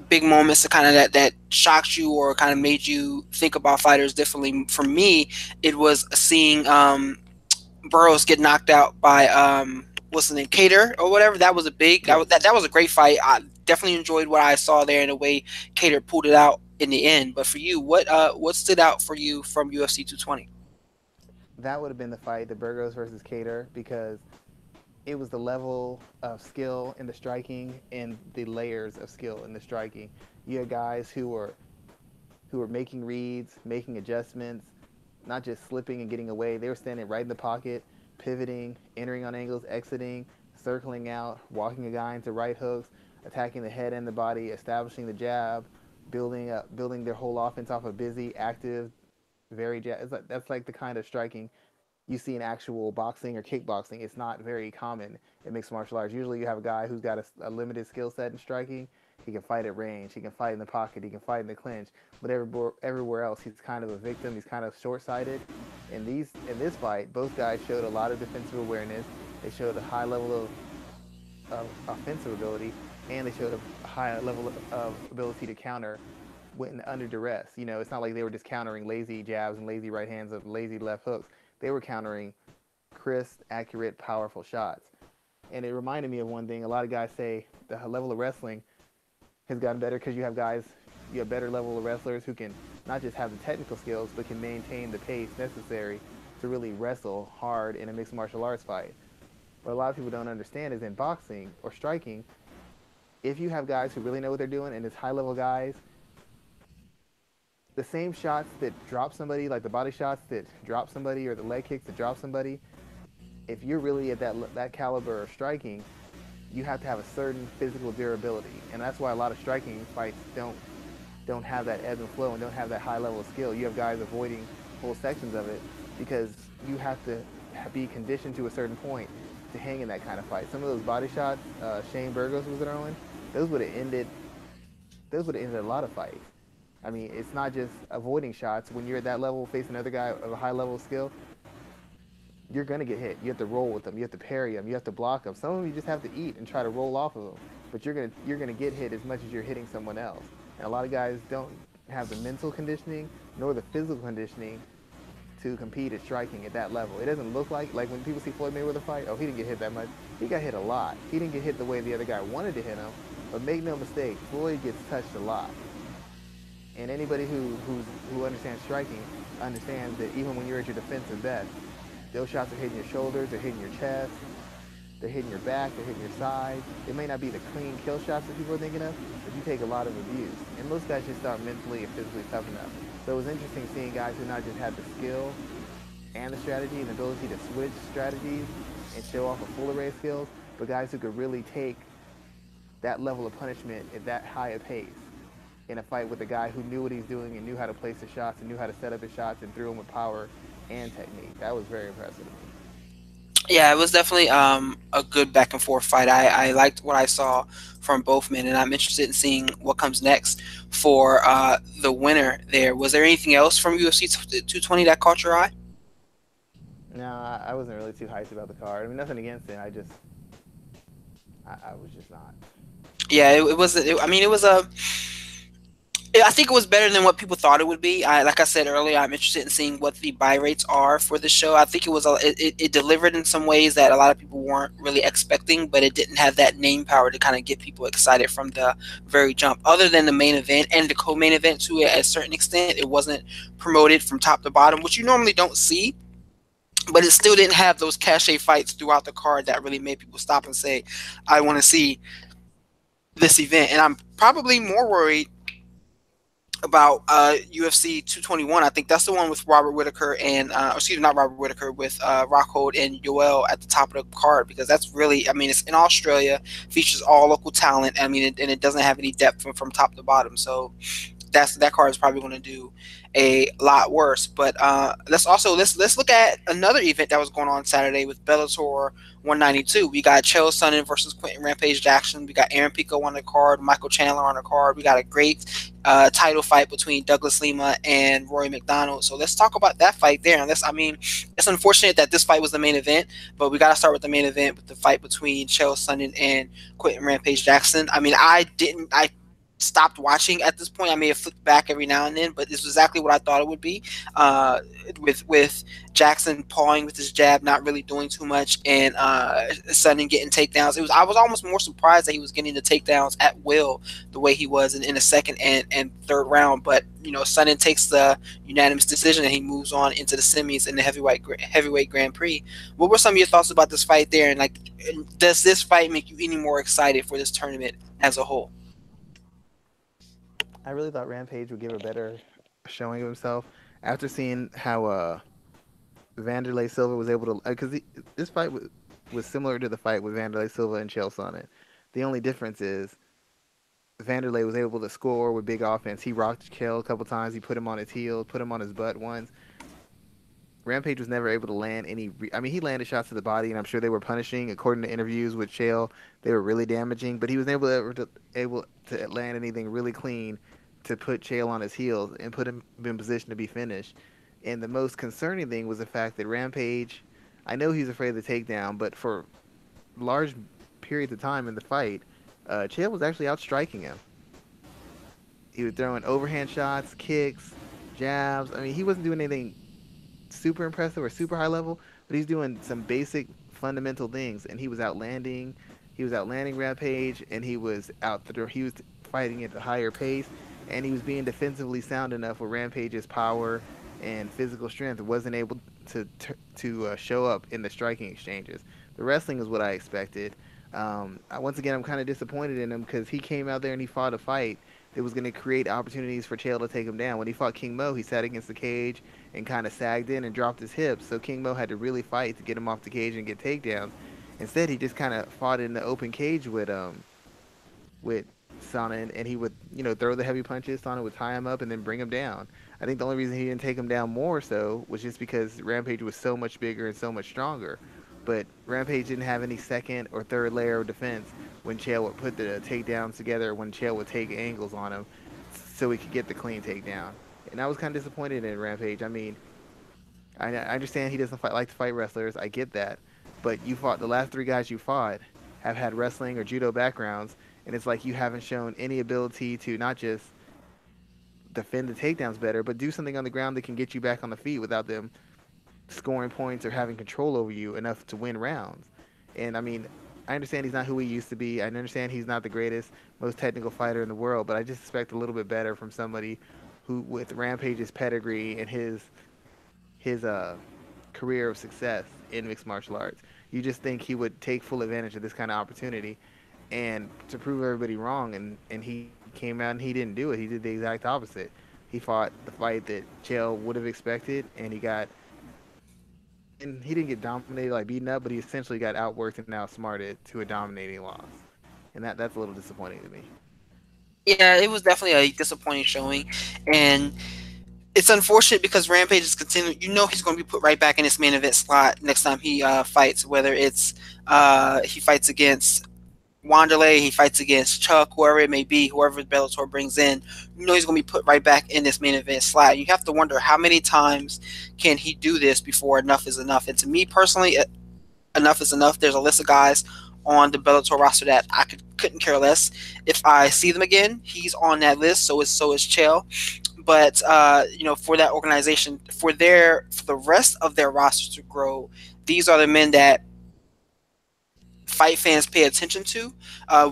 big moments that kind of that shocked you or kind of made you think about fighters differently? For me, it was seeing Burroughs get knocked out by what's the name, Cater or whatever. That was a big Yes. that was a great fight. I definitely enjoyed what I saw there in the way Cater pulled it out in the end. But for you, what stood out for you from UFC 220? That would have been the fight, the Burgos versus Cater, because it was the level of skill in the striking and the layers of skill in the striking. You had guys who were making reads, making adjustments, not just slipping and getting away. They were standing right in the pocket, pivoting, entering on angles, exiting, circling out, walking a guy into right hooks, attacking the head and the body, establishing the jab, building their whole offense off of busy, active, very jab. That's like the kind of striking you see in actual boxing or kickboxing. It's not very common in mixed martial arts. Usually you have a guy who's got a limited skill set in striking. He can fight at range. He can fight in the pocket. He can fight in the clinch. But everywhere else, he's kind of a victim. He's kind of short-sighted. In this fight, both guys showed a lot of defensive awareness. They showed a high level of offensive ability, and they showed a high level of ability to counter when under duress. You know, it's not like they were just countering lazy jabs and lazy right hands and lazy left hooks. They were countering crisp, accurate, powerful shots. And it reminded me of one thing. A lot of guys say the level of wrestling has gotten better because you have better level of wrestlers who can not just have the technical skills, but can maintain the pace necessary to really wrestle hard in a mixed martial arts fight. What a lot of people don't understand is in boxing or striking, if you have guys who really know what they're doing and it's high level guys, the same shots that drop somebody, like the body shots that drop somebody or the leg kicks that drop somebody, if you're really at that caliber of striking, you have to have a certain physical durability, and that's why a lot of striking fights don't have that ebb and flow and don't have that high level of skill. You have guys avoiding whole sections of it because you have to be conditioned to a certain point to hang in that kind of fight. Some of those body shots Shane Burgos was throwing, those would have ended a lot of fights. I mean, it's not just avoiding shots. When you're at that level facing another guy of a high level of skill, you're going to get hit. You have to roll with them. You have to parry them. You have to block them. Some of them you just have to eat and try to roll off of them. But you're gonna get hit as much as you're hitting someone else. And a lot of guys don't have the mental conditioning nor the physical conditioning to compete at striking at that level. It doesn't look like when people see Floyd Mayweather fight, oh, he didn't get hit that much. He got hit a lot. He didn't get hit the way the other guy wanted to hit him. But make no mistake, Floyd gets touched a lot. And anybody who understands striking understands that even when you're at your defensive best, those shots are hitting your shoulders, they're hitting your chest, they're hitting your back, they're hitting your side. It may not be the clean kill shots that people are thinking of, but you take a lot of abuse. And most guys just aren't mentally and physically tough enough. So it was interesting seeing guys who not just had the skill and the strategy and the ability to switch strategies and show off a full array of skills, but guys who could really take that level of punishment at that high a pace. in a fight with a guy who knew what he's doing and knew how to place his shots and knew how to set up his shots and threw them with power and technique. That was very impressive to me. Yeah, it was definitely a good back and forth fight. I liked what I saw from both men, and I'm interested in seeing what comes next for the winner there. Was there anything else from UFC 220 that caught your eye? No, I wasn't really too hyped about the card. I mean, nothing against it. I was just not. Yeah, it was. I mean, it was a. I think it was better than what people thought it would be. Like I said earlier, I'm interested in seeing what the buy rates are for the show. I think it was it delivered in some ways that a lot of people weren't really expecting, but it didn't have that name power to kind of get people excited from the very jump. Other than the main event and the co-main event to a certain extent, it wasn't promoted from top to bottom, which you normally don't see. But it still didn't have those cachet fights throughout the card that really made people stop and say, "I want to see this event." And I'm probably more worried about UFC 221. I think that's the one with Robert Whitaker and excuse me, not Robert Whitaker, with Rockhold and Yoel at the top of the card, because that's really, I mean, it's in Australia, features all local talent. I mean, and it doesn't have any depth from top to bottom. So that card is probably going to do a lot worse. But let's look at another event that was going on Saturday with Bellator 192. We got Chael Sonnen versus Quentin Rampage Jackson. We got Aaron Pico on the card, Michael Chandler on the card. We got a great title fight between Douglas Lima and Rory McDonald. So let's talk about that fight there. And I mean, it's unfortunate that this fight was the main event, but we got to start with the main event with the fight between Chael Sonnen and Quentin Rampage Jackson. I mean, I stopped watching at this point. I may have flipped back every now and then, but this was exactly what I thought it would be. With Jackson pawing with his jab, not really doing too much, and Sonnen getting takedowns. I was almost more surprised that he was getting the takedowns at will the way he was in the second and third round. But Sonnen takes the unanimous decision and he moves on into the semis in the heavyweight Grand Prix. What were some of your thoughts about this fight there? And like, does this fight make you any more excited for this tournament as a whole? I really thought Rampage would give a better showing of himself after seeing how Vanderlei Silva was able to, because this fight was similar to the fight with Vanderlei Silva and Chael Sonnen. The only difference is Vanderlei was able to score with big offense. He rocked Chael a couple times. He put him on his heels, put him on his butt once. Rampage was never able to land any. I mean, he landed shots to the body, and I'm sure they were punishing. According to interviews with Chael, they were really damaging. But he was able to land anything really clean to put Chael on his heels and put him in position to be finished. And the most concerning thing was the fact that Rampage, I know he's afraid of the takedown, but for large periods of time in the fight, Chael was actually outstriking him. He was throwing overhand shots, kicks, jabs. I mean, he wasn't doing anything super impressive or super high level, but he's doing some basic fundamental things, and he was outlanding. He was outlanding Rampage, and he was fighting at a higher pace, and he was being defensively sound enough where Rampage's power and physical strength wasn't able to show up in the striking exchanges. The wrestling is what I expected. Once again, I'm kind of disappointed in him because he came out there and he fought a fight that was going to create opportunities for Chael to take him down. When he fought King Mo, he sat against the cage and kind of sagged in and dropped his hips. So King Mo had to really fight to get him off the cage and get takedowns. Instead, he just kind of fought in the open cage with Sonnen, and he would throw the heavy punches. Sonnen would tie him up and then bring him down. I think the only reason he didn't take him down more so was just because Rampage was so much bigger and so much stronger. But Rampage didn't have any second or third layer of defense when Chael would put the takedowns together, when Chael would take angles on him so he could get the clean takedown. And I was kind of disappointed in Rampage. I mean, I understand he doesn't like to fight wrestlers. I get that. But you fought, the last three guys you fought have had wrestling or judo backgrounds, and it's like you haven't shown any ability to not just defend the takedowns better, but do something on the ground that can get you back on the feet without them scoring points or having control over you enough to win rounds. And I mean, I understand he's not who he used to be. I understand he's not the greatest, most technical fighter in the world, but I just expect a little bit better from somebody who, with Rampage's pedigree and his career of success in mixed martial arts. You just think he would take full advantage of this kind of opportunity, and to prove everybody wrong, and he came out and he didn't do it. He did the exact opposite. He fought the fight that Chael would have expected, and he didn't get dominated, like beaten up, but he essentially got outworked and outsmarted to a dominating loss, and that's a little disappointing to me. Yeah, it was definitely a disappointing showing, and it's unfortunate because Rampage is continuing. You know he's going to be put right back in his main event slot next time he fights, whether it's he fights against Wanderlei, he fights against Chuck, whoever it may be, whoever Bellator brings in. You know he's going to be put right back in this main event slot. You have to wonder how many times can he do this before enough is enough. And to me personally, enough is enough. There's a list of guys on the Bellator roster that couldn't care less. If I see them again, he's on that list. So is Chael. But for that organization, for the rest of their roster to grow, these are the men that fight fans pay attention to.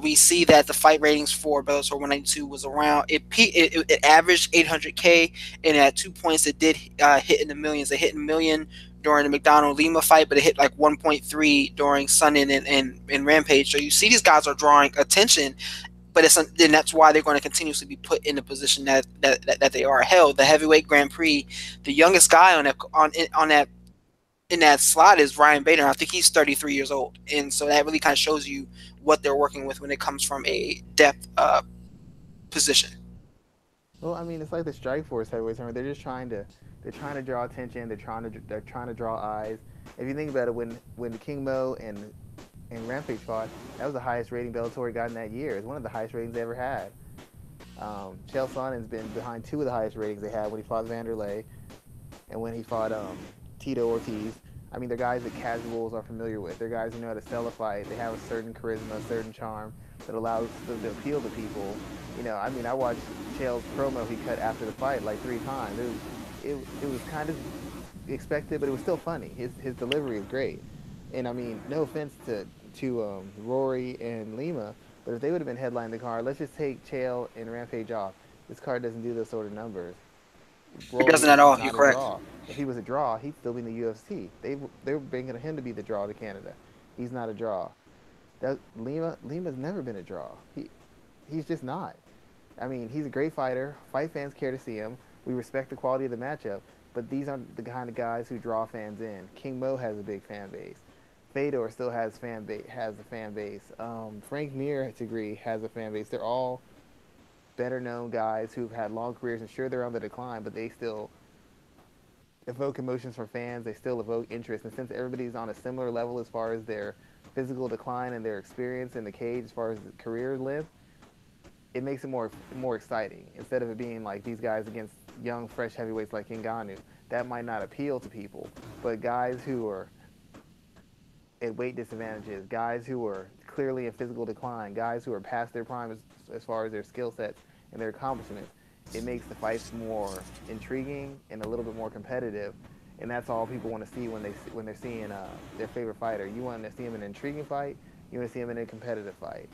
We see that the fight ratings for Bellator 192 was around it averaged 800K, and at 2 points it did hit in the millions. It hit in a million during the McDonald Lima fight, but it hit like 1.3 during Sonnen and Rampage. So you see these guys are drawing attention, but then that's why they're going to continuously be put in the position that they are held. The heavyweight Grand Prix, the youngest guy on that in that slot is Ryan Bader. I think he's 33 years old, and so that really kind of shows you what they're working with when it comes from a depth position. Well, I mean, it's like the Strike Force heavyweights. Remember, they're trying to draw attention. They're trying to draw eyes. If you think about it, when King Mo and Rampage fought, that was the highest rating Bellator got in that year. It's one of the highest ratings they ever had. Chael Sonnen's been behind two of the highest ratings they had when he fought Vanderlei and when he fought Tito Ortiz. I mean, they're guys that casuals are familiar with. They're guys who know how to sell a fight. They have a certain charisma, a certain charm that allows them to appeal to people. I mean, I watched Chael's promo he cut after the fight like 3 times. It was kind of expected, but it was still funny. His delivery is great. And I mean, no offense to Rory and Lima, but if they would have been headlining the card, let's just take Chael and Rampage off. This card doesn't do those sort of numbers. It Rory doesn't at is all. You're not a correct. draw. If he was a draw, he'd still be in the UFC. They were bringing him to be the draw to Canada. He's not a draw. Lima's never been a draw. He's just not. I mean, he's a great fighter. Fight fans care to see him. We respect the quality of the matchup, but these aren't the kind of guys who draw fans in. King Mo has a big fan base. Fedor still has a fan base. Frank Mir, to agree, has a fan base. They're all better known guys who've had long careers, and sure they're on the decline, but they still evoke emotions from fans. They still evoke interest, and since everybody's on a similar level as far as their physical decline and their experience in the cage, as far as career length, it makes it more exciting. Instead of it being like these guys against young, fresh heavyweights like Ngannou, that might not appeal to people. But guys who are at weight disadvantages, guys who are clearly in physical decline, guys who are past their prime as far as their skill sets and their accomplishments, it makes the fights more intriguing and a little bit more competitive. And that's all people want to see when they're seeing their favorite fighter. You want to see them in an intriguing fight. You want to see them in a competitive fight,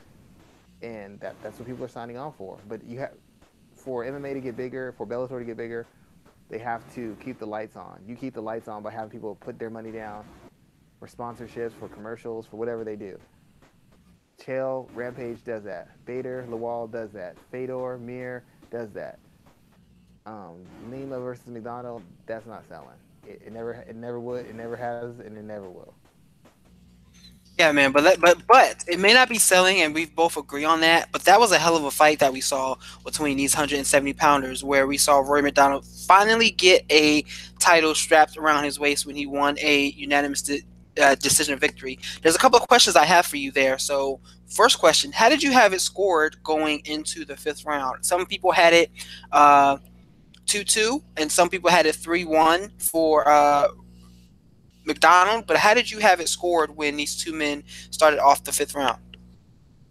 and that's what people are signing on for. But you have for MMA to get bigger, for Bellator to get bigger, they have to keep the lights on. You keep the lights on by having people put their money down for sponsorships, for commercials, for whatever they do. Chael, Rampage does that. Bader, Lawal does that. Fedor, Mir does that. Lima versus McDonald, that's not selling. It never would, it never has, and it never will. Yeah, man, but it may not be selling, and we both agree on that. But that was a hell of a fight that we saw between these 170 pounders, where we saw Roy McDonald finally get a title strapped around his waist when he won a unanimous decision victory. There's a couple of questions I have for you there. So, first question: how did you have it scored going into the fifth round? Some people had it 2-2, and some people had it 3-1 for McDonald. But how did you have it scored when these two men started off the fifth round?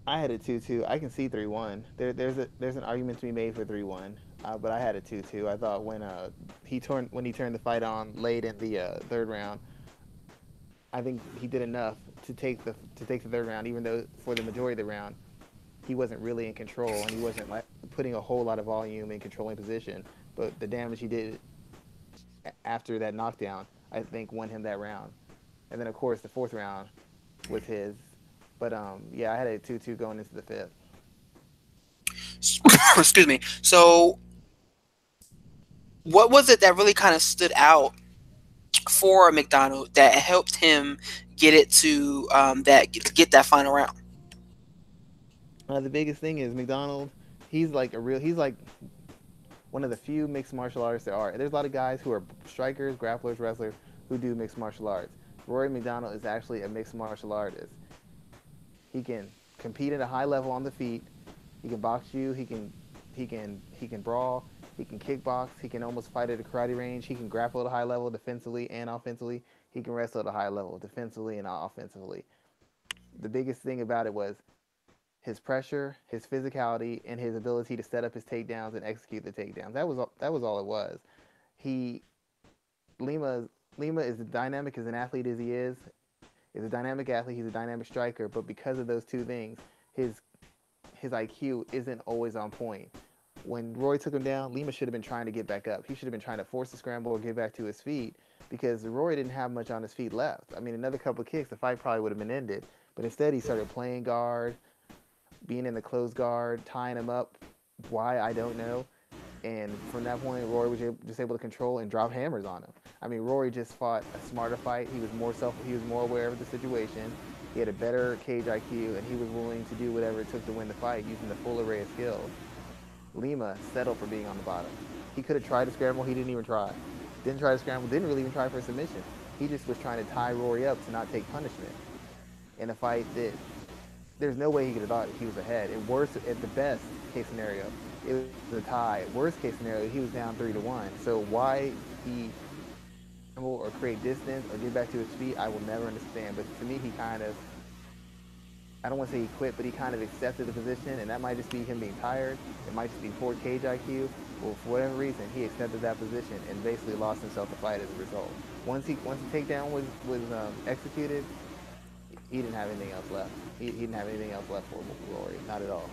I had a 2-2. I can see 3-1. There's an argument to be made for 3-1. But I had a 2-2. I thought when he turned the fight on late in the third round, I think he did enough to take the third round, even though for the majority of the round he wasn't really in control and he wasn't like putting a whole lot of volume in controlling position. But the damage he did after that knockdown, I think, won him that round. And then of course the fourth round was his. But yeah, I had a 2-2 going into the fifth. Excuse me. So, what was it that really kind of stood out for McDonald that helped him get it to get that final round? The biggest thing is McDonald. He's like one of the few mixed martial artists there are. There's a lot of guys who are strikers, grapplers, wrestlers who do mixed martial arts. Rory McDonald is actually a mixed martial artist. He can compete at a high level on the feet. He can box you. He can brawl. He can kickbox. He can almost fight at a karate range. He can grapple at a high level defensively and offensively. He can wrestle at a high level defensively and offensively. The biggest thing about it was his pressure, his physicality, and his ability to set up his takedowns and execute the takedowns. That was all it was. He Lima Lima is as dynamic as an athlete as he is a dynamic athlete. He's a dynamic striker, but because of those two things, his his IQ isn't always on point. When Roy took him down, Lima should have been trying to get back up. He should have been trying to force the scramble or get back to his feet because Roy didn't have much on his feet left. I mean, another couple of kicks, the fight probably would have been ended. But instead, he started playing guard, being in the closed guard, tying him up. Why, I don't know. And from that point, Rory was just able to control and drop hammers on him. I mean, Rory just fought a smarter fight. He was more aware of the situation. He had a better cage IQ, and he was willing to do whatever it took to win the fight using the full array of skills. Lima settled for being on the bottom. He could have tried to scramble. He didn't even try. Didn't try to scramble. Didn't really even try for a submission. He just was trying to tie Rory up to not take punishment in a fight that there's no way he could have thought he was ahead. At the best case scenario, it was a tie. Worst case scenario, he was down 3-1. So why he or create distance or get back to his feet, I will never understand. But to me, he kind of, I don't want to say he quit, but he kind of accepted the position, and that might just be him being tired. It might just be poor cage IQ. Well, for whatever reason, he accepted that position and basically lost himself the fight as a result. Once the takedown was executed, he didn't have anything else left. He didn't have anything else left for Rory, not at all.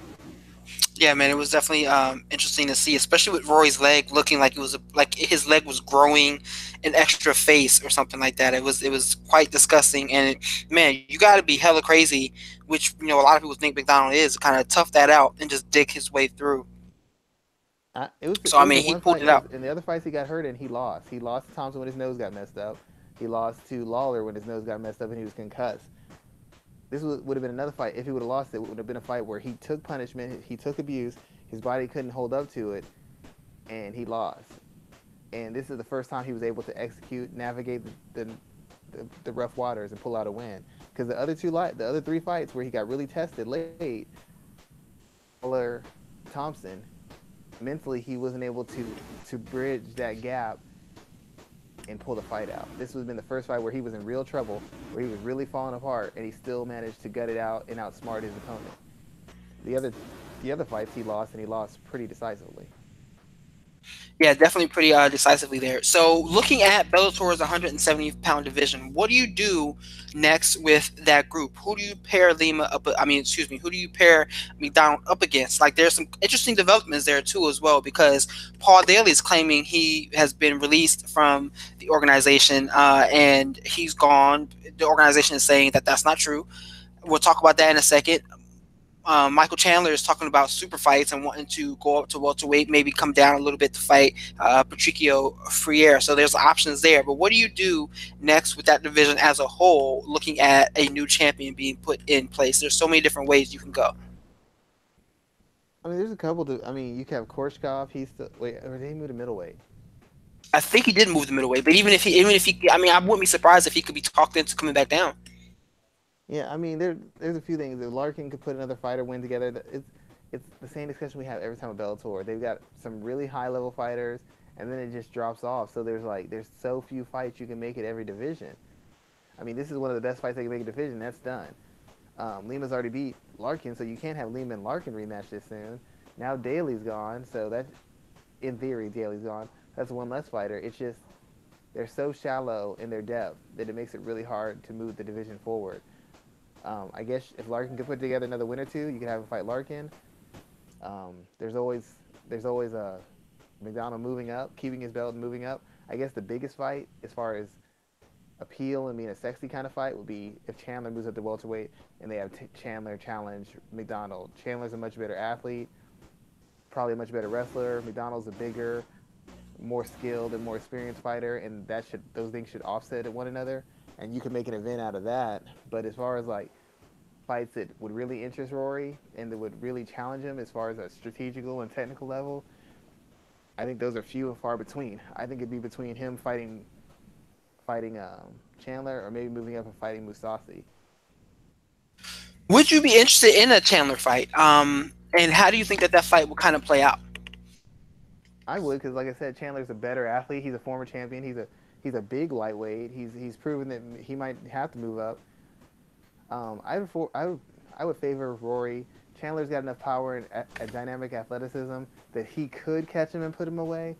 Yeah, man, it was definitely interesting to see, especially with Rory's leg looking like it was like his leg was growing an extra face or something like that. It was quite disgusting, and man, you got to be hella crazy, which a lot of people think McDonald is, to kind of tough that out and just dig his way through. So It I was the mean, he one pulled fight it out. because in the other fights he got hurt and he lost. He lost to Thompson when his nose got messed up. He lost to Lawler when his nose got messed up and he was concussed. Would have been another fight. If he would have lost, it would have been a fight where he took punishment, he took abuse, his body couldn't hold up to it, and he lost. And this is the first time he was able to execute, navigate the rough waters and pull out a win. Because the other three fights where he got really tested late, Lawler, Thompson, mentally he wasn't able to bridge that gap and pull the fight out. This was been the first fight where he was in real trouble, where he was really falling apart, and he still managed to gut it out and outsmart his opponent. The other the other fights he lost, and he lost pretty decisively. Yeah, definitely pretty decisively there. So, looking at Bellator's 170-pound division, what do you do next with that group? Who do you pair Lima up? I mean, excuse me, who do you pair McDonald up against? Like, there's some interesting developments there too, as well, because Paul Daly is claiming he has been released from the organization and he's gone. The organization is saying that that's not true. We'll talk about that in a second. Michael Chandler is talking about super fights and wanting to go up to welterweight, maybe come down a little bit to fight Patricio Freire. So there's options there. But what do you do next with that division as a whole, looking at a new champion being put in place? There's so many different ways you can go. I mean, there's a couple. I mean, you can have Korshkov. He's still wait, or did he move to middleweight? I think he did move the middleweight, but even if he, I mean, I wouldn't be surprised if he could be talked into coming back down. Yeah, I mean, there's a few things. If Larkin could put another fighter win together, it's the same discussion we have every time at Bellator. They've got some really high level fighters, and then it just drops off. So there's so few fights you can make at every division. I mean, this is one of the best fights they can make a division. That's done. Lima's already beat Larkin, so you can't have Lima and Larkin rematch this soon. Now Daly's gone, so that in theory Daly's gone. That's one less fighter. It's just they're so shallow in their depth that it makes it really hard to move the division forward. I guess if Larkin could put together another win or two, you could have him fight Larkin. There's always a McDonald moving up, keeping his belt and moving up. I guess the biggest fight, as far as appeal and being a sexy kind of fight, would be if Chandler moves up to welterweight and they have Chandler challenge McDonald. Chandler's a much better athlete, probably a much better wrestler. McDonald's a bigger, more skilled and more experienced fighter, and those things should offset one another, and you can make an event out of that. But as far as like fights that would really interest Rory and that would really challenge him as far as a strategical and technical level, I think those are few and far between. I think it'd be between him fighting Chandler, or maybe moving up and fighting Musasi. Would you be interested in a Chandler fight? And how do you think that that fight will kind of play out? I would, because like I said, Chandler's a better athlete. He's a former champion. He's a big lightweight. He's proven that he might have to move up. I would favor Rory. Chandler's got enough power and a dynamic athleticism that he could catch him and put him away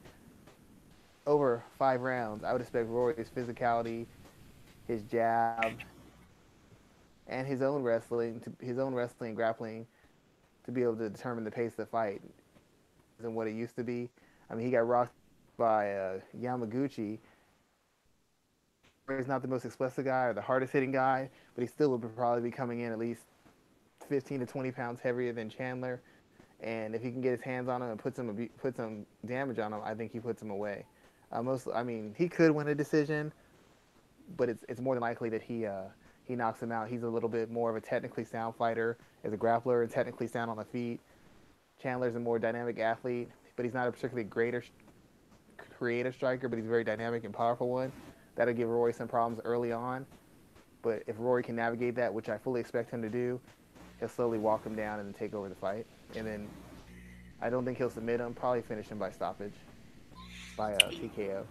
over 5 rounds. I would expect Rory's physicality, his jab, and his own wrestling and grappling to be able to determine the pace of the fight than what it used to be. I mean, he got rocked by Yamaguchi. He's not the most explosive guy or the hardest hitting guy, but he still would probably be coming in at least 15 to 20 pounds heavier than Chandler. And if he can get his hands on him and put some damage on him, I think he puts him away. I mean, he could win a decision, but it's more than likely that he knocks him out. He's a little bit more of a technically sound fighter as a grappler and technically sound on the feet. Chandler's a more dynamic athlete, but he's not a particularly great or creative striker, but he's a very dynamic and powerful one. That'll give Rory some problems early on, but if Rory can navigate that, which I fully expect him to do, he'll slowly walk him down and then take over the fight. And then I don't think he'll submit him. Probably finish him by stoppage, by TKO.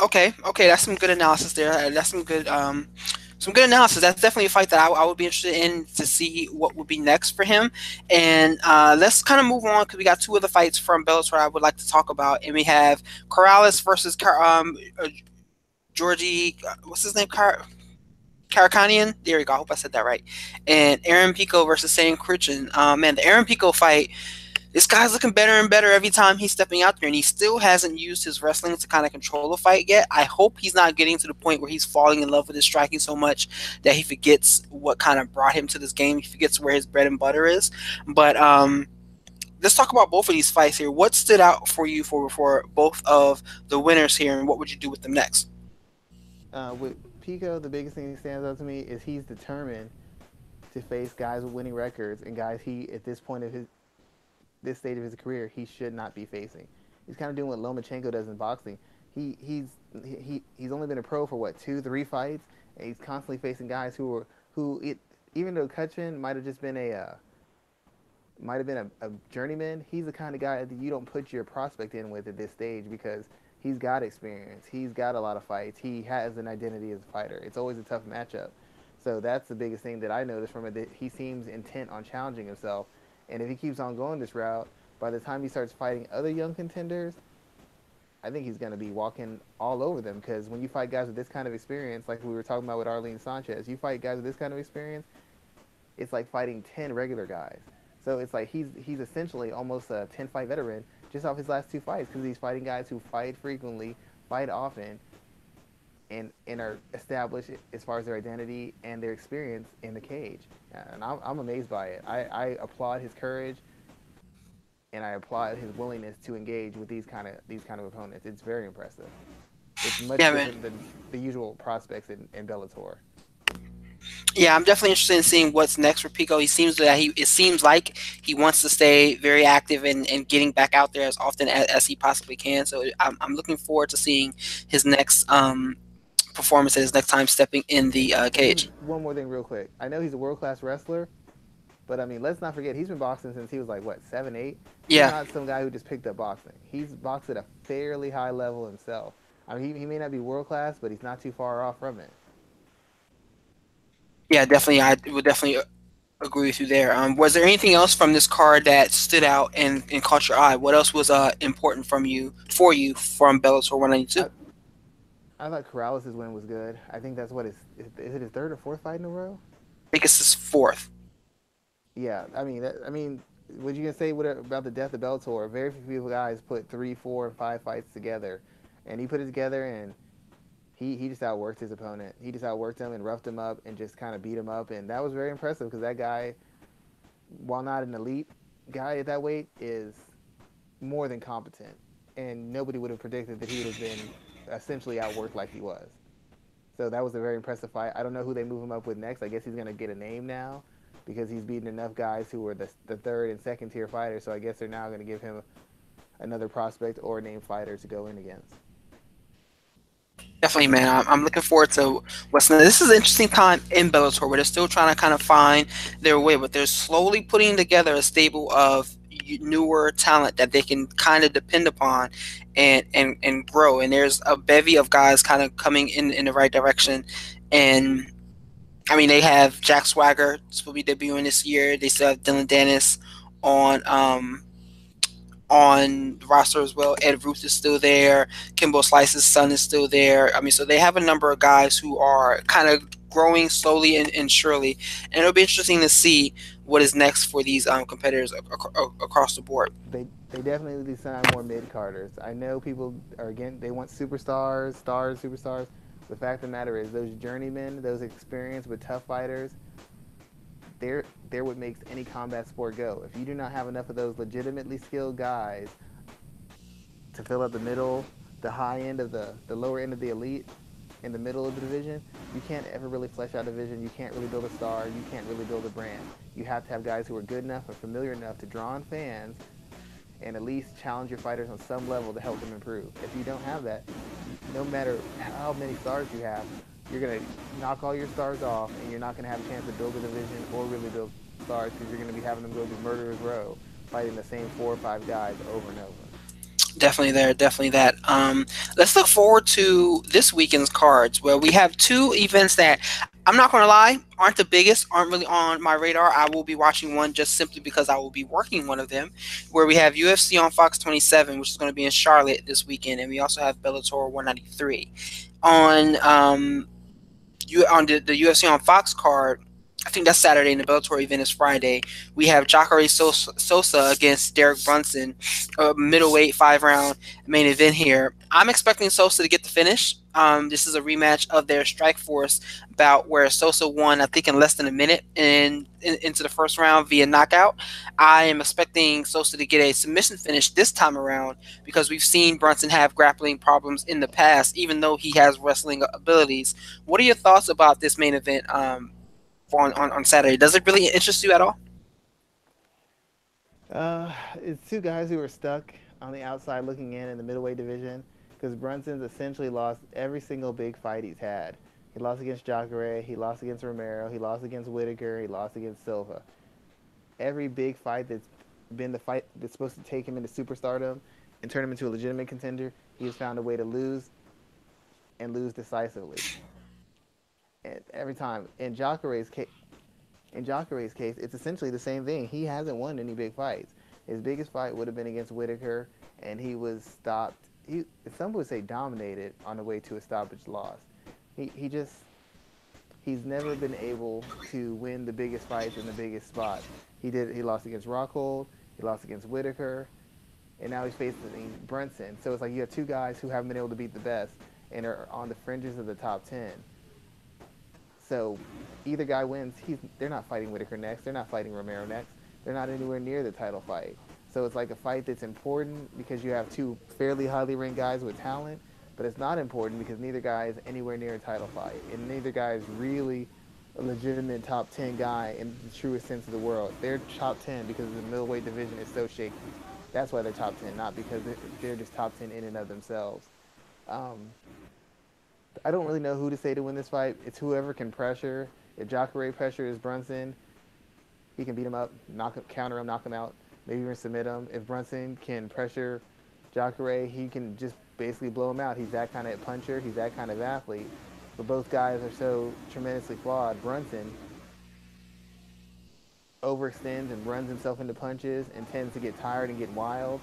Okay, okay, that's some good analysis there. That's some good analysis. That's definitely a fight that I would be interested in to see what would be next for him. And let's kind of move on because we got two other fights from Bellator I would like to talk about, and we have Corrales versus Georgie. What's his name? Karakanian. There we go. I hope I said that right. And Aaron Pico versus Sam Christian. Man, the Aaron Pico fight, this guy's looking better and better every time he's stepping out there, and he still hasn't used his wrestling to kind of control the fight yet. I hope he's not getting to the point where he's falling in love with his striking so much that he forgets what kind of brought him to this game. He forgets where his bread and butter is. But let's talk about both of these fights here. What stood out for you for both of the winners here, and what would you do with them next? With Pico, the biggest thing that stands out to me is he's determined to face guys with winning records and guys he at this point of his this stage of his career he should not be facing. He's kind of doing what Lomachenko does in boxing. He's only been a pro for what 2 3 fights, and he's constantly facing guys who it even though Kutchin might have been a journeyman. He's the kind of guy that you don't put your prospect in with at this stage because he's got experience. He's got a lot of fights. He has an identity as a fighter. It's always a tough matchup. So that's the biggest thing that I noticed from it. That he seems intent on challenging himself, and if he keeps on going this route, by the time he starts fighting other young contenders, I think he's going to be walking all over them. Because when you fight guys with this kind of experience, like we were talking about with Arlene Sanchez, you fight guys with this kind of experience, it's like fighting 10 regular guys. So it's like he's essentially almost a 10 fight veteran just off his last 2 fights because he's fighting guys who fight frequently, fight often, and are established as far as their identity and their experience in the cage. And I'm amazed by it. I applaud his courage, and I applaud his willingness to engage with these kind of opponents. It's very impressive. It's much Yeah, man. different than the usual prospects in Bellator. Yeah, I'm definitely interested in seeing what's next for Pico. It seems like he wants to stay very active and getting back out there as often as he possibly can. So I'm looking forward to seeing his next performance and his next time stepping in the cage. One more thing, real quick. I know he's a world class wrestler, but I mean, let's not forget he's been boxing since he was like what 7, 8. He's Yeah, not some guy who just picked up boxing. He's boxed at a fairly high level himself. I mean, he may not be world class, but he's not too far off from it. yeah, definitely. I would definitely agree with you there. Was there anything else from this card that stood out and caught your eye? What else was important for you from Bellator 192? I, I thought Corrales' win was good. I think that's what is it his third or fourth fight in a row? I think it's his fourth. Yeah, I mean, what you can say about the death of Bellator? Very few guys put 3, 4, and 5 fights together, and he put it together, and he just outworked his opponent. He just outworked him and roughed him up and just kind of beat him up, and that was very impressive because that guy, while not an elite guy at that weight, is more than competent, and nobody would have predicted that he would have been essentially outworked like he was. So that was a very impressive fight. I don't know who they move him up with next. I guess he's going to get a name now because he's beaten enough guys who were the third and second tier fighters. So I guess they're now going to give him another prospect or named fighter to go in against. Definitely, man. I'm looking forward to what's next. This is an interesting time in Bellator where they're still trying to kind of find their way, but they're slowly putting together a stable of newer talent that they can kind of depend upon and grow. And there's a bevy of guys kind of coming in the right direction. And I mean, they have Jack Swagger will be debuting this year. They still have Dylan Dennis on on the roster as well. Ed Ruth is still there. Kimbo Slice's son is still there. I mean, so they have a number of guys who are kind of growing slowly and surely, and it'll be interesting to see what is next for these competitors across the board. They definitely need to sign more mid carders. I know people are again they want superstars, stars, superstars. The fact of the matter is those journeymen, those experienced with tough fighters, they're what makes any combat sport go. If you do not have enough of those legitimately skilled guys to fill up the middle, the high end of the lower end of the elite, in the middle of the division, you can't ever really flesh out a division. You can't really build a star. You can't really build a brand. You have to have guys who are good enough and familiar enough to draw in fans and at least challenge your fighters on some level to help them improve. If you don't have that, no matter how many stars you have, you're going to knock all your stars off and you're not going to have a chance to build a division or really build stars because you're going to be having them go through murderer's row fighting the same 4 or 5 guys over and over. Definitely there, definitely that. Let's look forward to this weekend's cards where we have two events that I'm not going to lie aren't the biggest, aren't really on my radar. I will be watching one just simply because I will be working one of them, where we have UFC on Fox 27, which is going to be in Charlotte this weekend, and we also have Bellator 193 on you on the UFC on Fox card. I think that's Saturday, and the Bellator event is Friday. We have Jacare Sosa against Derek Brunson, a middleweight 5 round main event here. I'm expecting Sosa to get the finish. This is a rematch of their Strike Force bout where Sosa won, I think, in less than a minute into the first round via knockout. I am expecting Sosa to get a submission finish this time around because we've seen Brunson have grappling problems in the past, even though he has wrestling abilities. What are your thoughts about this main event? On Saturday. Does it really interest you at all? It's two guys who are stuck on the outside looking in the middleweight division because Brunson's essentially lost every single big fight he's had. He lost against Jacare, he lost against Romero, he lost against Whitaker, he lost against Silva. Every big fight that's been the fight that's supposed to take him into superstardom and turn him into a legitimate contender, he has found a way to lose and lose decisively. And every time in Jacare's case, it's essentially the same thing. He hasn't won any big fights. His biggest fight would have been against Whitaker, and he was stopped. Some would say dominated on the way to a stoppage loss. He just he's never been able to win the biggest fights in the biggest spots. He lost against Rockhold, he lost against Whitaker, and now he's facing Brunson. So it's like you have two guys who haven't been able to beat the best and are on the fringes of the top 10. So either guy wins. They're not fighting Whitaker next. They're not fighting Romero next. They're not anywhere near the title fight. So it's like a fight that's important because you have two fairly highly ranked guys with talent, but it's not important because neither guy is anywhere near a title fight, and neither guy is really a legitimate top 10 guy in the truest sense of the word. They're top 10 because the middleweight division is so shaky. That's why they're top 10, not because they're just top 10 in and of themselves. Um, I don't really know who to say to win this fight. It's whoever can pressure. If Jacare pressures Brunson, he can beat him up, counter him, knock him out, maybe even submit him. If Brunson can pressure Jacare, he can just basically blow him out. He's that kind of puncher. He's that kind of athlete. But both guys are so tremendously flawed. Brunson overextends and runs himself into punches and tends to get tired and get wild.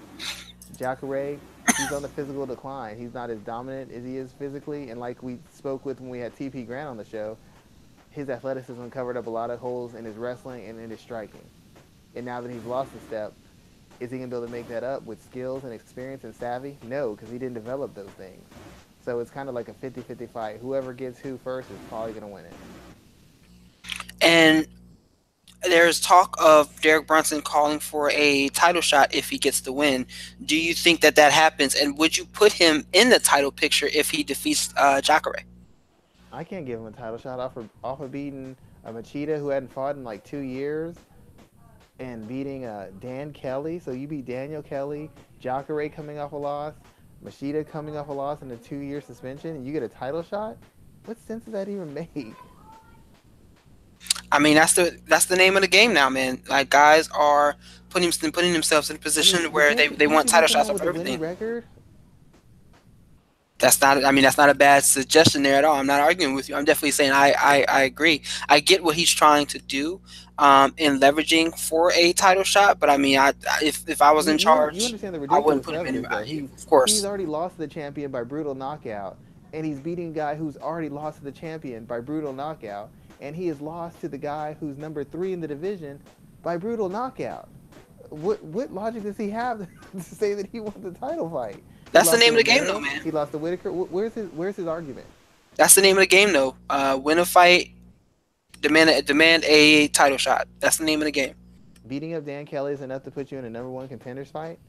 Jacare, he's on the physical decline. He's not as dominant as he is physically. And like we spoke with when we had TP Grant on the show, his athleticism covered up a lot of holes in his wrestling and in his striking. And now that he's lost a step, is he going to be able to make that up with skills and experience and savvy? No, because he didn't develop those things. So it's kind of like a 50-50 fight. Whoever gets who first is probably going to win it. And there's talk of Derek Brunson calling for a title shot if he gets the win. Do you think that that happens? And would you put him in the title picture if he defeats Jacare? I can't give him a title shot off of beating a Machida who hadn't fought in like 2 years, and beating Dan Kelly. So you beat Daniel Kelly, Jacare coming off a loss, Machida coming off a loss and a 2 year suspension, and you get a title shot. What sense does that even make? I mean, that's the name of the game now, man. Like guys are putting themselves in a I mean, position but where they can't want you beat title someone shots off with a winning everything. record? That's not. I mean, that's not a bad suggestion there at all. I'm not arguing with you. I'm definitely saying I agree. I get what he's trying to do, in leveraging for a title shot. But I mean, if I was in You charge, understand the I wouldn't ridiculousness put him of this anywhere. though. Of He's course, already lost to the champion by brutal knockout, and he's beating a guy who's already lost to the champion by brutal knockout, and he has lost to the guy who's number 3 in the division by brutal knockout. What logic does he have to say that he won the title fight? He that's the lost to name of the game, though, Romero. man. He lost to Whitaker. Where's his argument? That's the name of the game, though. Win a fight, demand a title shot. That's the name of the game. Beating up Dan Kelly is enough to put you in a number 1 contenders fight.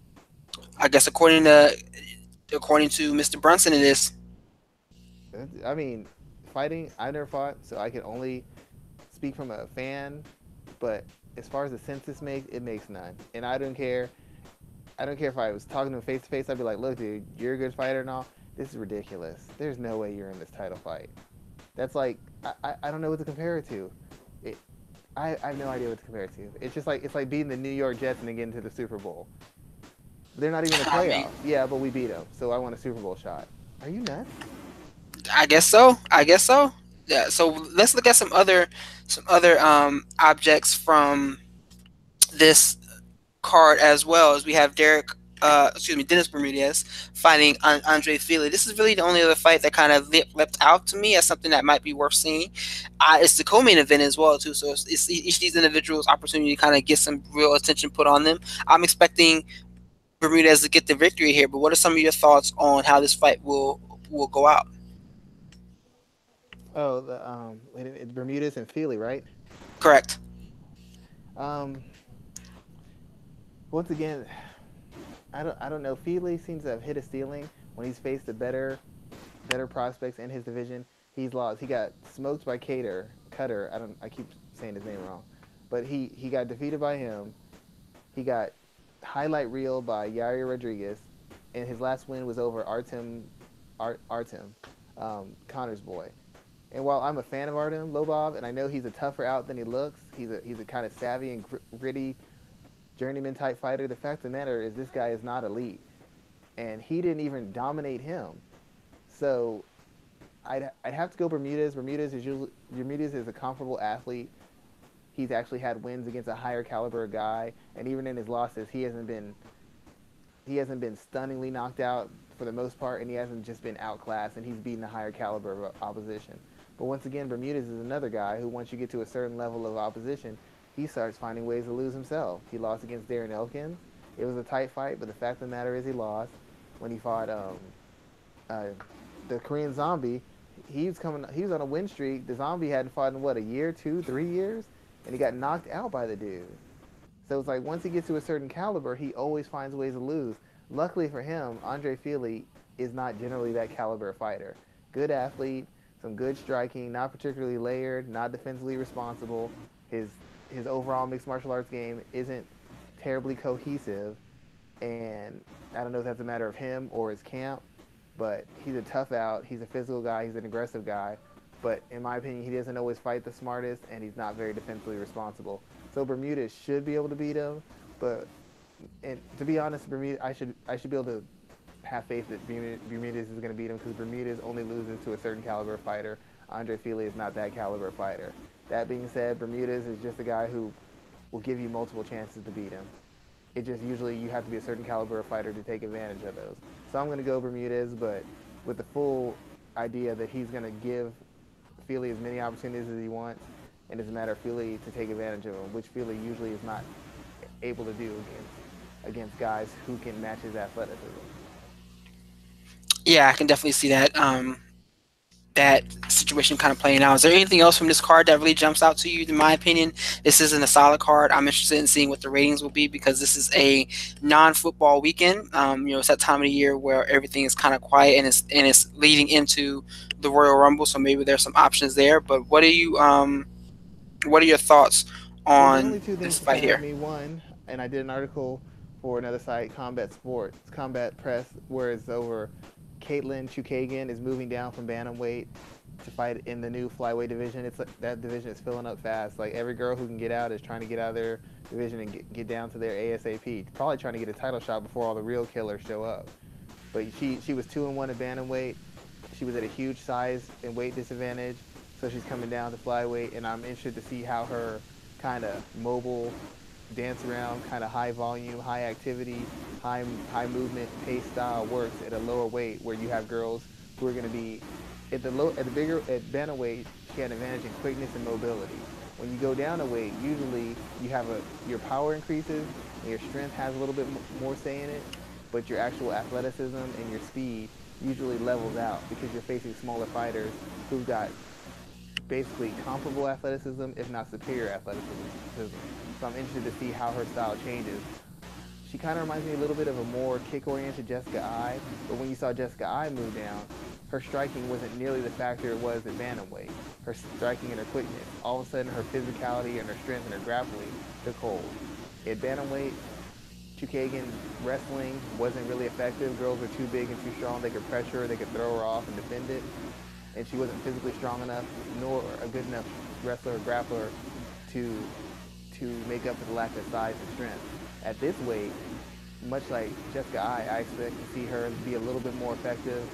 I guess according to Mr. Brunson, it is. I mean, fighting. I never fought, so I can only speak from a fan. But as far as the census makes, it makes none. And I don't care. I don't care if I was talking to him face to face. I'd be like, "Look, dude, you're a good fighter and all. This is ridiculous. There's no way you're in this title fight." That's like I don't know what to compare it to. It, I have no idea what to compare it to. It's like beating the New York Jets and then getting to the Super Bowl. They're not even in the I mean, playoffs. Yeah, but we beat them, so I want a Super Bowl shot. Are you nuts? I guess so. I guess so. Yeah. So let's look at some other objects from this card as well. As we have Dennis Bermudez fighting Andre Fili. This is really the only other fight that kind of leapt out to me as something that might be worth seeing. It's the co-main event as well too, so it's each of these individuals' opportunity to kind of get some real attention put on them. I'm expecting Bermudez to get the victory here, but what are some of your thoughts on how this fight will go out? Oh, it's Bermudez and Feely, right? Correct. Um, Once again, I don't know. Feely seems to have hit a ceiling when he's faced the better prospects in his division. He's lost. He got smoked by Cutter. I keep saying his name wrong, but he got defeated by him. He got highlight reel by Yair Rodriguez, and his last win was over Artem, Connor's boy. And while I'm a fan of Artem Lobov, and I know he's a tougher out than he looks, he's a kind of savvy and gritty journeyman type fighter. The fact of the matter is this guy is not elite, and he didn't even dominate him. So I'd have to go Bermudez. Bermudez is a comparable athlete. He's actually had wins against a higher caliber guy, and even in his losses, he hasn't been stunningly knocked out for the most part, and he hasn't just been outclassed, and he's beaten a higher caliber of opposition. But once again, Bermudez is another guy who, once you get to a certain level of opposition, he starts finding ways to lose himself. He lost against Darren Elkins. It was a tight fight, but the fact of the matter is he lost. When he fought uh, the Korean Zombie, he was on a win streak. The Zombie hadn't fought in what, a year, 2, 3 years, and he got knocked out by the dude. So it's like once he gets to a certain caliber, he always finds ways to lose. Luckily for him, Andre Fili is not generally that caliber fighter. Good athlete, some good striking, not particularly layered, not defensively responsible. His his overall mixed martial arts game isn't terribly cohesive, and I don't know if that's a matter of him or his camp, but he's a tough out. He's a physical guy. He's an aggressive guy. But in my opinion, he doesn't always fight the smartest, and he's not very defensively responsible. So Bermudez should be able to beat him, but and to be honest, Bermudez, I should be able to have faith that Bermudez is going to beat him because Bermudez only loses to a certain caliber fighter. Andre Fili is not that caliber fighter. That being said, Bermudez is just a guy who will give you multiple chances to beat him. It just usually you have to be a certain caliber of fighter to take advantage of those. So I'm going to go Bermudez, but with the full idea that he's going to give Fili as many opportunities as he wants, and it's a matter of Fili to take advantage of him, which Fili usually is not able to do against guys who can match his athleticism. Yeah, I can definitely see that situation kind of playing out. Is there anything else from this card that really jumps out to you? In my opinion, this isn't a solid card. I'm interested in seeing what the ratings will be because this is a non-football weekend. It's that time of the year where everything is kind of quiet and it's leading into the Royal Rumble. So maybe there's some options there. But what do you What are your thoughts Well, the only on two things this that fight have here? me, one, and I did an article for another site, Combat Sports, Combat Press, where it's over. Caitlin Chukagian is moving down from bantamweight to fight in the new flyweight division. It's like, that division is filling up fast. Like every girl who can get out is trying to get out of their division and get down to their ASAP. Probably trying to get a title shot before all the real killers show up. But she was 2-1 at bantamweight. She was at a huge size and weight disadvantage, so she's coming down to flyweight, and I'm interested to see how her kind of mobile dance around, kind of high volume, high activity, high movement pace style works at a lower weight where you have girls who are going to be at the bigger at bantamweight. She had an advantage in quickness and mobility. When you go down a weight, usually you have your power increases and your strength has a little bit more say in it, but your actual athleticism and your speed usually levels out because you're facing smaller fighters who've got basically comparable athleticism, if not superior athleticism. So I'm interested to see how her style changes. She kind of reminds me a little bit of a more kick-oriented Jessica Eye, but when you saw Jessica Eye move down, her striking wasn't nearly the factor it was at bantamweight. Her striking and her quickness, all of a sudden her physicality and her strength and her grappling took hold. At bantamweight, Chukagian's wrestling wasn't really effective. Girls were too big and too strong. They could pressure her, they could throw her off and defend it. And she wasn't physically strong enough, nor a good enough wrestler or grappler to make up for the lack of size and strength. At this weight, much like Jessica I expect to see her be a little bit more effective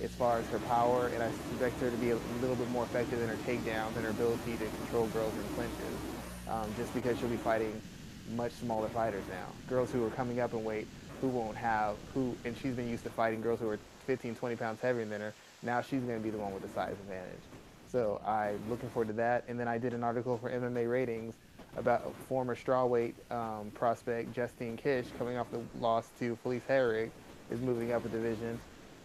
as far as her power, and I expect her to be a little bit more effective in her takedowns and her ability to control girls in clinches, just because she'll be fighting much smaller fighters now. Girls who are coming up in weight who won't have, and she's been used to fighting girls who are 15, 20 pounds heavier than her. Now she's going to be the one with the size advantage. So I'm looking forward to that. And then I did an article for MMA ratings about former strawweight prospect Justine Kish coming off the loss to Felice Herrig is moving up a division.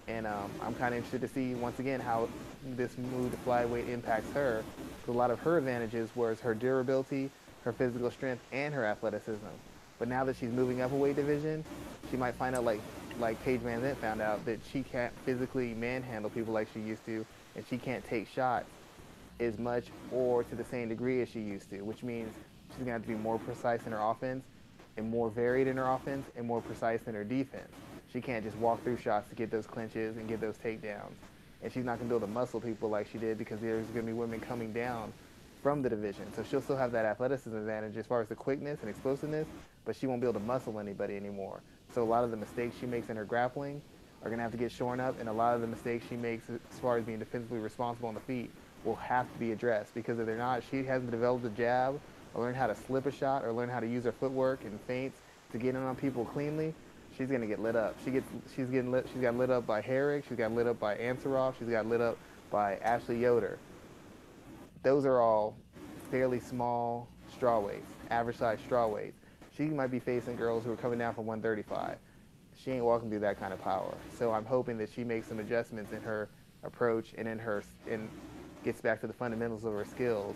And I'm kind of interested to see once again how this move to flyweight impacts her. Because a lot of her advantages was her durability, her physical strength, and her athleticism. But now that she's moving up a weight division, she might find out like Paige Van Zant found out that she can't physically manhandle people like she used to, and she can't take shots as much or to the same degree as she used to, which means she's going to have to be more precise in her offense and more varied in her offense and more precise in her defense. She can't just walk through shots to get those clinches and get those takedowns. And she's not going to be able to muscle people like she did because there's going to be women coming down from the division. So she'll still have that athleticism advantage as far as the quickness and explosiveness, but she won't be able to muscle anybody anymore. So a lot of the mistakes she makes in her grappling are going to have to get shorn up, and a lot of the mistakes she makes as far as being defensively responsible on the feet will have to be addressed because if they're not, she hasn't developed a jab or learned how to slip a shot or learn how to use her footwork and feints to get in on people cleanly. She's gonna get lit up. She's getting lit. She's got lit up by Herrick. She's got lit up by Ansarov. She's got lit up by Ashley Yoder. Those are all fairly small straw weights, average size straw weights. She might be facing girls who are coming down from 135. She ain't walking through that kind of power. So I'm hoping that she makes some adjustments in her approach and in her and gets back to the fundamentals of her skills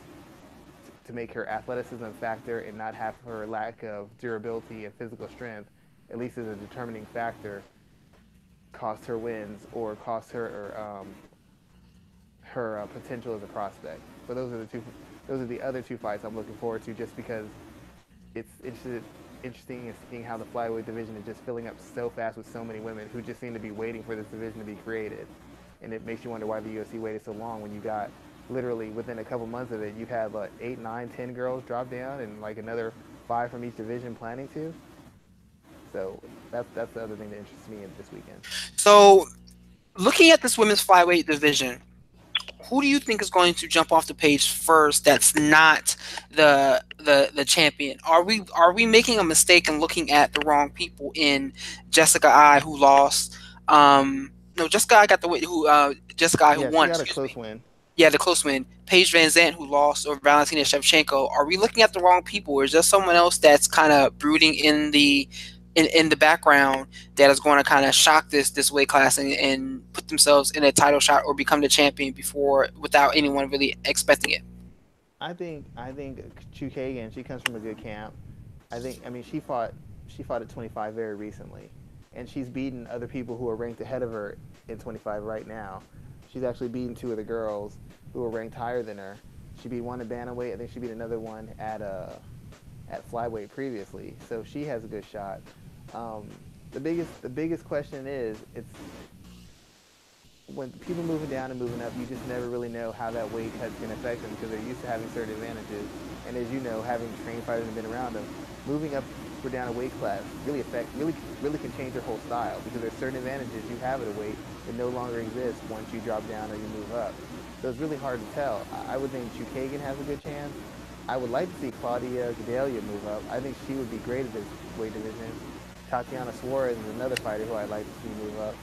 to make her athleticism factor and not have her lack of durability and physical strength, at least as a determining factor, cost her wins or cost her potential as a prospect. So those are the two. Those are the other two fights I'm looking forward to, just because it's interesting seeing how the flyweight division is just filling up so fast with so many women who just seem to be waiting for this division to be created, and it makes you wonder why the UFC waited so long when you got literally within a couple months of it, you've had like 8, 9, 10 girls drop down, and like another 5 from each division planning to. So that's the other thing that interests me in this weekend. So, looking at this women's flyweight division, who do you think is going to jump off the page first? That's not the champion. Are we making a mistake and looking at the wrong people in Jessica I who lost? No, Jessica I got the who Jessica I who Yeah, she won. got a Excuse close me. win. Yeah, the close win. Paige Van Zant who lost, or Valentina Shevchenko. Are we looking at the wrong people, or is there someone else that's kind of brooding in the background that is going to kind of shock this weight class and put themselves in a title shot or become the champion before without anyone really expecting it? I think Chukagan, she comes from a good camp. I mean she fought at 25 very recently, and she's beaten other people who are ranked ahead of her in 25 right now. She's actually beaten two of the girls who are ranked higher than her. She beat one at bantamweight. I think she beat another one at flyweight previously. So she has a good shot. The biggest question is it's when people moving down and moving up, you just never really know how that weight cut's going to affect them because they're used to having certain advantages. And as you know, having trained fighters and been around them, moving up or down a weight class really can change your whole style because there's certain advantages you have at a weight that no longer exist once you drop down or you move up. So it's really hard to tell. I would think Chukagan has a good chance. I would like to see Claudia Gadelha move up. I think she would be great at this weight division. Tatiana Suarez is another fighter who I'd like to see move up.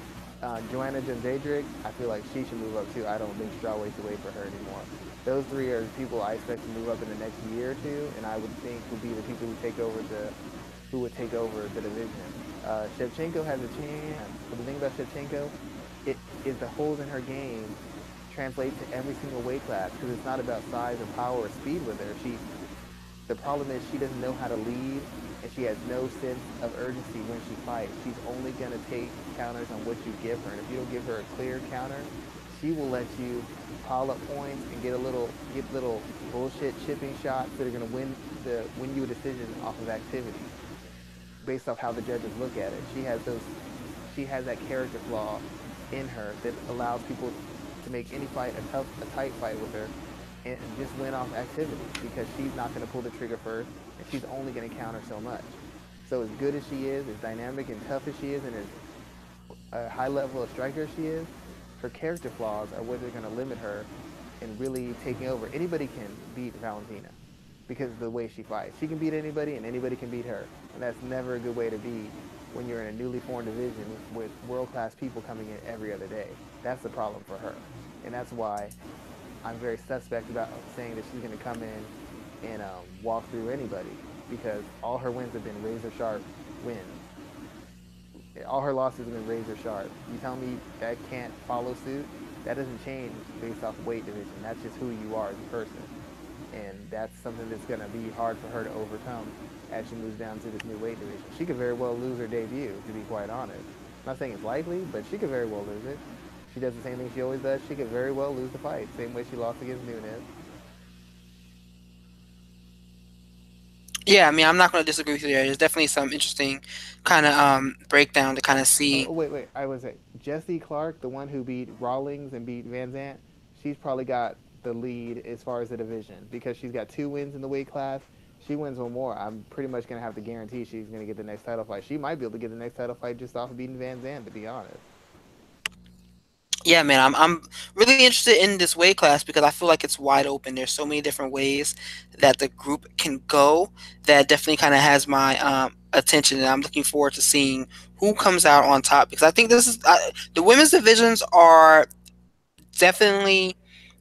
Joanna Jędrzejczyk, I feel like she should move up too. I don't think strawweight's the way for her anymore. Those three are people I expect to move up in the next year or two, and I would think would be the people who would take over the division. Shevchenko has a chance, but the thing about Shevchenko, it is the holes in her game translate to every single weight class because it's not about size or power or speed with her. The problem is she doesn't know how to lead and she has no sense of urgency when she fights. She's only going to take counters on what you give her. And if you don't give her a clear counter, she will let you pile up points and get little bullshit chipping shots that are going to win you a decision off of activity based off how the judges look at it. She has that character flaw in her that allows people to make any fight a tight fight with her and just win off activity because she's not going to pull the trigger first and she's only going to counter so much. So as good as she is, as dynamic and tough as she is, and as high level of striker as she is, her character flaws are what are going to limit her in really taking over. Anybody can beat Valentina because of the way she fights. She can beat anybody and anybody can beat her. And that's never a good way to be when you're in a newly formed division with world-class people coming in every other day. That's the problem for her. And that's why I'm very suspect about saying that she's going to come in and walk through anybody because all her wins have been razor sharp wins. All her losses have been razor sharp. You tell me that can't follow suit? That doesn't change based off weight division. That's just who you are as a person. And that's something that's going to be hard for her to overcome as she moves down to this new weight division. She could very well lose her debut, to be quite honest. I'm not saying it's likely, but she could very well lose it. She does the same thing she always does. She could very well lose the fight, same way she lost against Nunes. Yeah, I mean, I'm not going to disagree with you there. There's definitely some interesting kind of breakdown to kind of see. Wait. I was say Jessie Clark, the one who beat Rawlings and beat Van Zant. She's probably got the lead as far as the division because she's got 2 wins in the weight class. She wins one more. I'm pretty much gonna have to guarantee she's gonna get the next title fight. She might be able to get the next title fight just off of beating Van Zant, to be honest. Yeah, man, I'm really interested in this weight class because I feel like it's wide open. There's so many different ways that the group can go that definitely kind of has my attention, and I'm looking forward to seeing who comes out on top because I think this is the women's divisions are definitely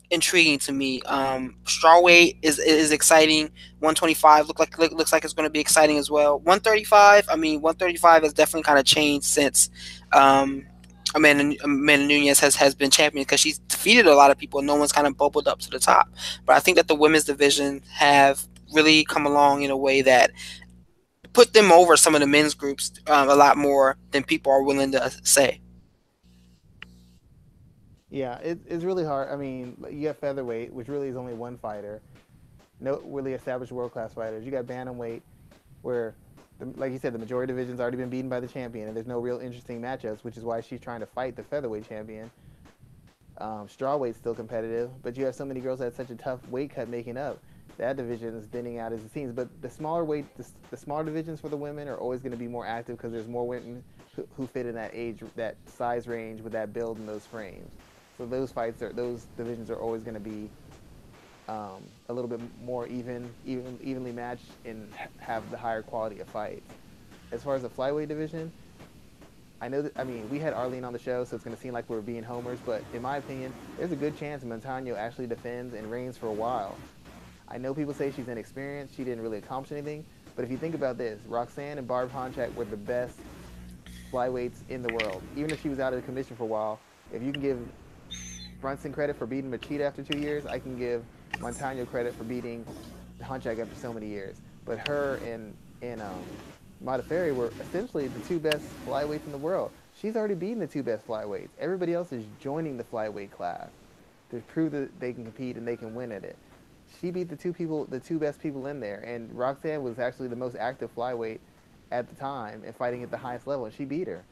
intriguing to me. Strawweight is exciting. 125 looks like it's going to be exciting as well. 135. I mean, 135 has definitely kind of changed since Amanda Nunez has been champion because she's defeated a lot of people. And no one's kind of bubbled up to the top. But I think that the women's division have really come along in a way that put them over some of the men's groups a lot more than people are willing to say. Yeah, it's really hard. I mean, you have featherweight, which really is only one fighter. No really established world class fighters. You got bantamweight, where, like you said, the majority division's already been beaten by the champion, and there's no real interesting matchups, which is why she's trying to fight the featherweight champion. Strawweight's still competitive, but you have so many girls that had such a tough weight cut making up. That division is thinning out as it seems. But the smaller divisions for the women are always going to be more active because there's more women who fit in that age, that size range with that build and those frames. So those divisions are always going to be a little bit more evenly matched and have the higher quality of fights. As far as the flyweight division, I know that, I mean, we had Arlene on the show, so it's going to seem like we're being homers, but in my opinion, there's a good chance Montano actually defends and reigns for a while. I know people say she's inexperienced, she didn't really accomplish anything, but if you think about this, Roxanne and Barb Honchak were the best flyweights in the world. Even if she was out of the commission for a while, if you can give Brunson credit for beating Machida after 2 years, I can give Montano credit for beating Honchak after so many years. But her and Modafferi were essentially the two best flyweights in the world. She's already beaten the two best flyweights. Everybody else is joining the flyweight class to prove that they can compete and they can win at it. she beat the two best people in there, and Roxanne was actually the most active flyweight at the time and fighting at the highest level, and she beat her.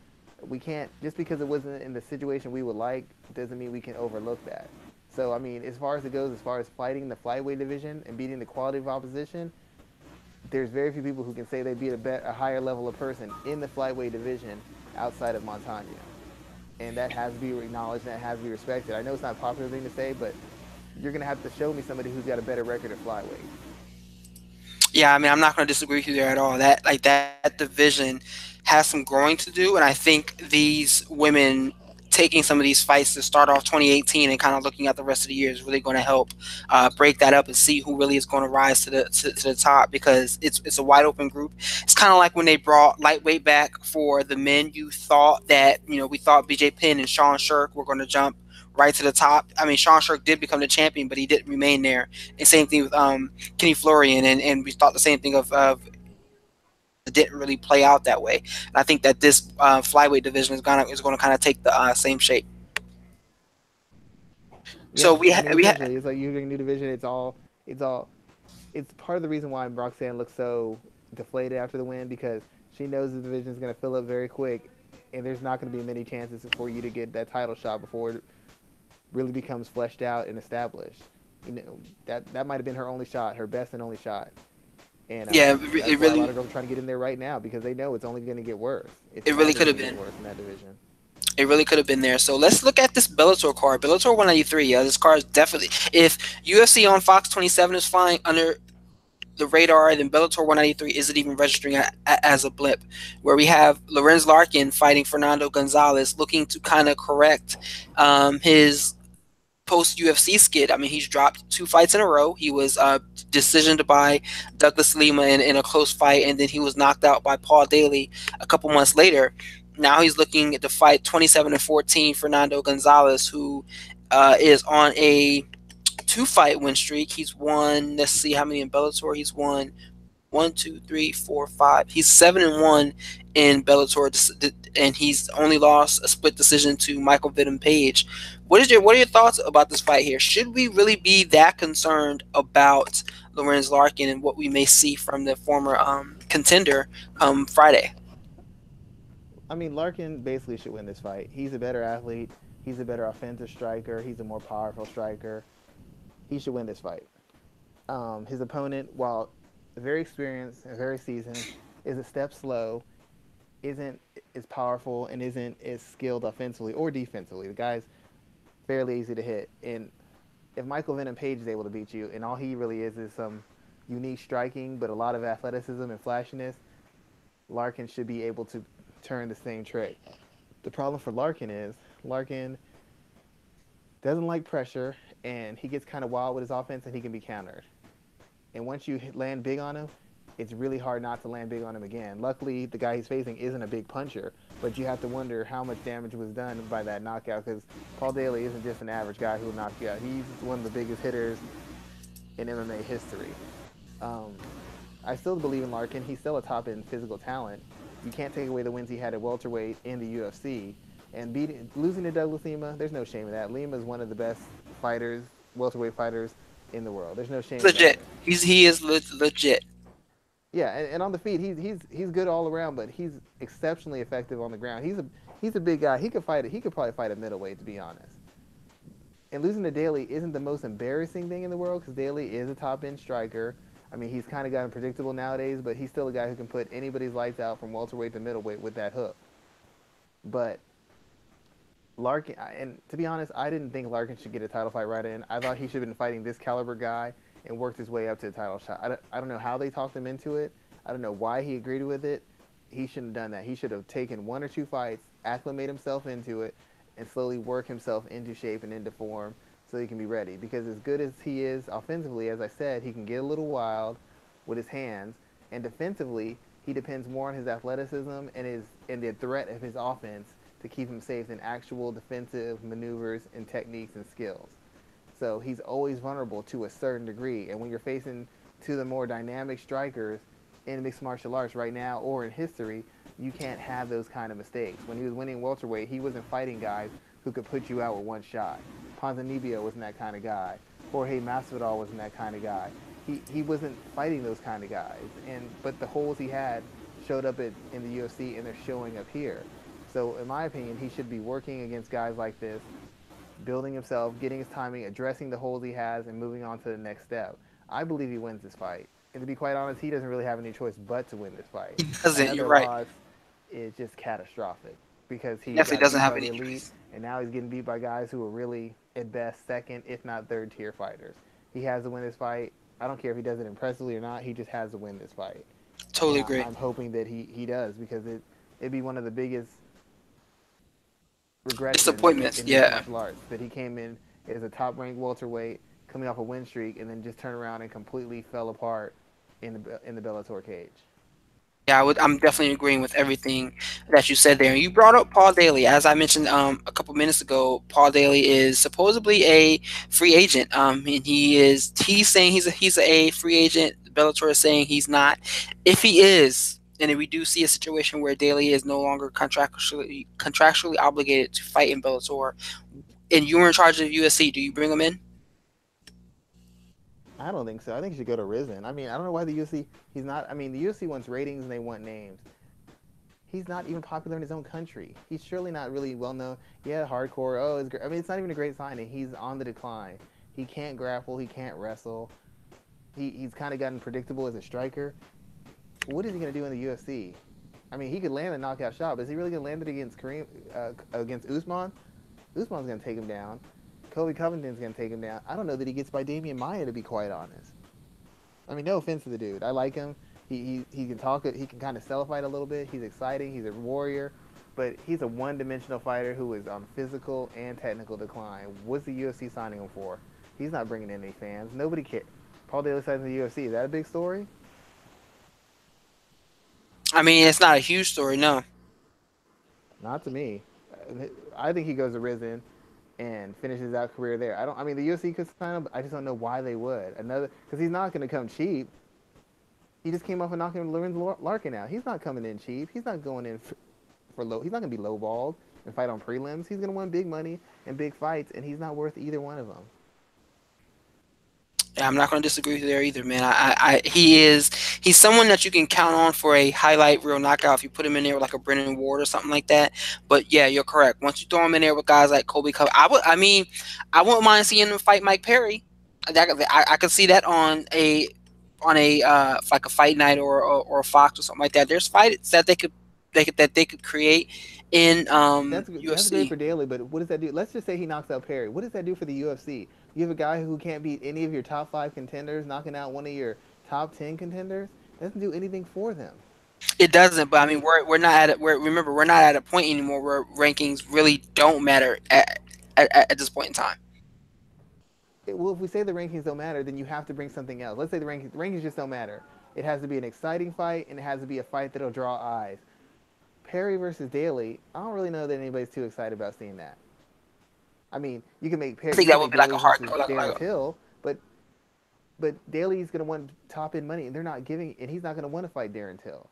We can't, just because it wasn't in the situation we would like, doesn't mean we can overlook that. So I mean, as far as it goes, as far as fighting the flyweight division and beating the quality of opposition, there's very few people who can say they beat a higher level of person in the flyweight division outside of Montano, and that has to be acknowledged and that has to be respected. I know it's not a popular thing to say, but you're gonna have to show me somebody who's got a better record at flyweight. Yeah, I mean, I'm not going to disagree with you there at all. That division has some growing to do, and I think these women taking some of these fights to start off 2018 and kind of looking at the rest of the year is really going to help break that up and see who really is going to rise to the top, because it's a wide open group. It's kind of like when they brought lightweight back for the men. You thought that, we thought BJ Penn and Sean Shirk were going to jump right to the top. I mean, Sean Shirk did become the champion, but he didn't remain there. And same thing with Kenny Florian, and we thought the same thing of it didn't really play out that way. And I think that this flyweight division is gonna kind of take the same shape. So Yeah, I mean, we essentially, had it's like you're getting a new division. It's all, it's part of the reason why Roxanne looks so deflated after the win, because she knows the division is going to fill up very quick, and there's not going to be many chances for you to get that title shot before it really becomes fleshed out and established. That might have been her only shot, her best and only shot, and yeah, that's it why a lot really of girls are trying to get in there right now because they know it's only going to get worse. It's it really probably could going have to get been. worse in that division. It really could have been there. So let's look at this Bellator card. Bellator 193. Yeah, this card is definitely. If UFC on Fox 27 is flying under the radar, then Bellator 193 isn't even registering as a blip. Where we have Lorenz Larkin fighting Fernando Gonzalez, looking to kind of correct his post UFC skid. I mean, he's dropped two fights in a row. He was decisioned by Douglas Lima in a close fight, and then he was knocked out by Paul Daly a couple months later. Now he's looking at the fight 27-14 Fernando Gonzalez, who is on a two-fight win streak. He's won. Let's see how many in Bellator. He's won one, two, three, four, five. He's 7-1 in Bellator, and he's only lost a split decision to Michael Vidum Page. What are your thoughts about this fight here? Should we really be that concerned about Lorenz Larkin and what we may see from the former contender Friday? I mean, Larkin basically should win this fight. He's a better athlete. He's a better offensive striker. He's a more powerful striker. He should win this fight. His opponent, while very experienced and very seasoned, is a step slow, isn't as powerful, and isn't as skilled offensively or defensively. The guy's fairly easy to hit. And if Michael Venom Page is able to beat you, and all he really is some unique striking, but a lot of athleticism and flashiness, Larkin should be able to turn the same trick. The problem for Larkin is Larkin doesn't like pressure, and he gets kind of wild with his offense, and he can be countered. And once you land big on him, it's really hard not to land big on him again. Luckily, the guy he's facing isn't a big puncher, but you have to wonder how much damage was done by that knockout, because Paul Daly isn't just an average guy who will knock you out. He's one of the biggest hitters in MMA history. Um, I still believe in Larkin. He's still a top-end physical talent. You can't take away the wins he had at welterweight in the UFC. And losing to Douglas Lima, there's no shame in that. Lima is one of the best fighters, welterweight fighters in the world. There's no shame about Legit. it. He is legit. Yeah, and on the feet, he's good all around, but he's exceptionally effective on the ground. He's a big guy. He could fight it. He could probably fight a middleweight, to be honest. And losing to Daly isn't the most embarrassing thing in the world, because Daly is a top end striker. I mean, he's kind of gotten predictable nowadays, but he's still a guy who can put anybody's lights out from welterweight to middleweight with that hook. But Larkin, and to be honest, I didn't think Larkin should get a title fight right in. I thought he should have been fighting this caliber guy and worked his way up to the title shot. I don't know how they talked him into it. I don't know why he agreed with it. He shouldn't have done that. He should have taken one or two fights, acclimate himself into it, and slowly work himself into shape and into form so he can be ready. Because as good as he is offensively, as I said, he can get a little wild with his hands, and defensively, he depends more on his athleticism and the threat of his offense to keep him safe than actual defensive maneuvers and techniques and skills. So he's always vulnerable to a certain degree. And when you're facing two of the more dynamic strikers in mixed martial arts right now or in history, you can't have those kind of mistakes. When he was winning welterweight, he wasn't fighting guys who could put you out with one shot. Ponzinibbio wasn't that kind of guy. Jorge Masvidal wasn't that kind of guy. He wasn't fighting those kind of guys, and but the holes he had showed up in the UFC, and they're showing up here. So in my opinion, he should be working against guys like this, building himself, getting his timing, addressing the holes he has, and moving on to the next step. I believe he wins this fight. And to be quite honest, he doesn't really have any choice but to win this fight. He doesn't. You're Another right. loss is just catastrophic because He he definitely got doesn't beat have by the any elite, choice. and now he's getting beat by guys who are really, at best, second, if not third tier fighters. He has to win this fight. I don't care if he does it impressively or not, he just has to win this fight. And Totally agree. I'm hoping that he does because it'd be one of the biggest regressions Disappointments. in mixed Yeah. martial arts that he came in as a top ranked welterweight, coming off a win streak, and then just turned around and completely fell apart in the Bellator cage. Yeah, I'm definitely agreeing with everything that you said there. And you brought up Paul Daly. As I mentioned a couple minutes ago, Paul Daly is supposedly a free agent. And he's saying he's a free agent. Bellator is saying he's not. If he is, and if we do see a situation where Daly is no longer contractually obligated to fight in Bellator, and you're in charge of USC, do you bring him in? I don't think so. I think he should go to Risen. I mean, I don't know why the UFC. He's not. I mean, the UFC wants ratings and they want names. He's not even popular in his own country. He's surely not really well known. Yeah, hardcore. Oh, it's great. I mean, it's not even a great signing. He's on the decline. He can't grapple. He can't wrestle. He's kind of gotten predictable as a striker. What is he going to do in the UFC? I mean, he could land a knockout shot, but is he really going to land it against against Usman? Usman's going to take him down. Kobe Covington's going to take him down. I don't know that he gets by Damian Maya, to be quite honest. I mean, no offense to the dude. I like him. He can talk. He can kind of sell a fight a little bit. He's exciting. He's a warrior, but he's a one-dimensional fighter who is on physical and technical decline. What's the UFC signing him for? He's not bringing in any fans. Nobody cares. Paul Daly signs in the UFC. Is that a big story? I mean, it's not a huge story, no. Not to me. I think he goes to Risen and finishes out career there. I don't. I mean, the UFC could sign him. But I just don't know why they would. Another because he's not going to come cheap. He just came off of knocking Lorenz Larkin out. He's not coming in cheap. He's not going in for low. He's not going to be lowballed and fight on prelims. He's going to win big money and big fights, and he's not worth either one of them. Yeah, I'm not going to disagree with you there either, man. He's someone that you can count on for a highlight reel knockout if you put him in there with like a Brennan Ward or something like that. But yeah, you're correct. Once you throw him in there with guys like Kobe Covington, I mean, I wouldn't mind seeing him fight Mike Perry. I could see that on a like a fight night or a Fox or something like that. There's fights that they could create in That's great UFC. for Daly, but what does that do? Let's just say he knocks out Perry. What does that do for the UFC? You have a guy who can't beat any of your top five contenders, knocking out one of your top 10 contenders. That doesn't do anything for them. It doesn't, but I mean, we're not at it. Remember, we're not at a point anymore where rankings really don't matter at this point in time. Well, if we say the rankings don't matter, then you have to bring something else. Let's say the rankings just don't matter. It has to be an exciting fight, and it has to be a fight that'll draw eyes. Perry versus Daly, I don't really know that anybody's too excited about seeing that. I mean, I You think can that would make be like a Daly hard. versus Darren Till, but Daly's gonna want top end money, and they're not giving, and he's not gonna want to fight Darren Till.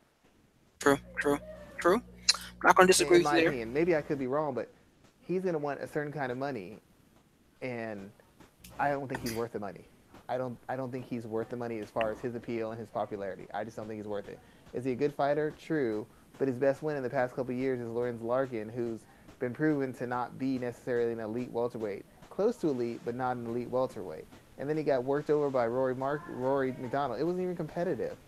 True, true, true. I'm not going to disagree In with my you there. opinion, maybe I could be wrong, but he's gonna want a certain kind of money, and I don't think he's worth the money. I don't think he's worth the money as far as his appeal and his popularity. I just don't think he's worth it. Is he a good fighter? True, but his best win in the past couple of years is Lorenz Larkin, who's been proven to not be necessarily an elite welterweight, close to elite, but not an elite welterweight. And then he got worked over by Rory McDonald. It wasn't even competitive.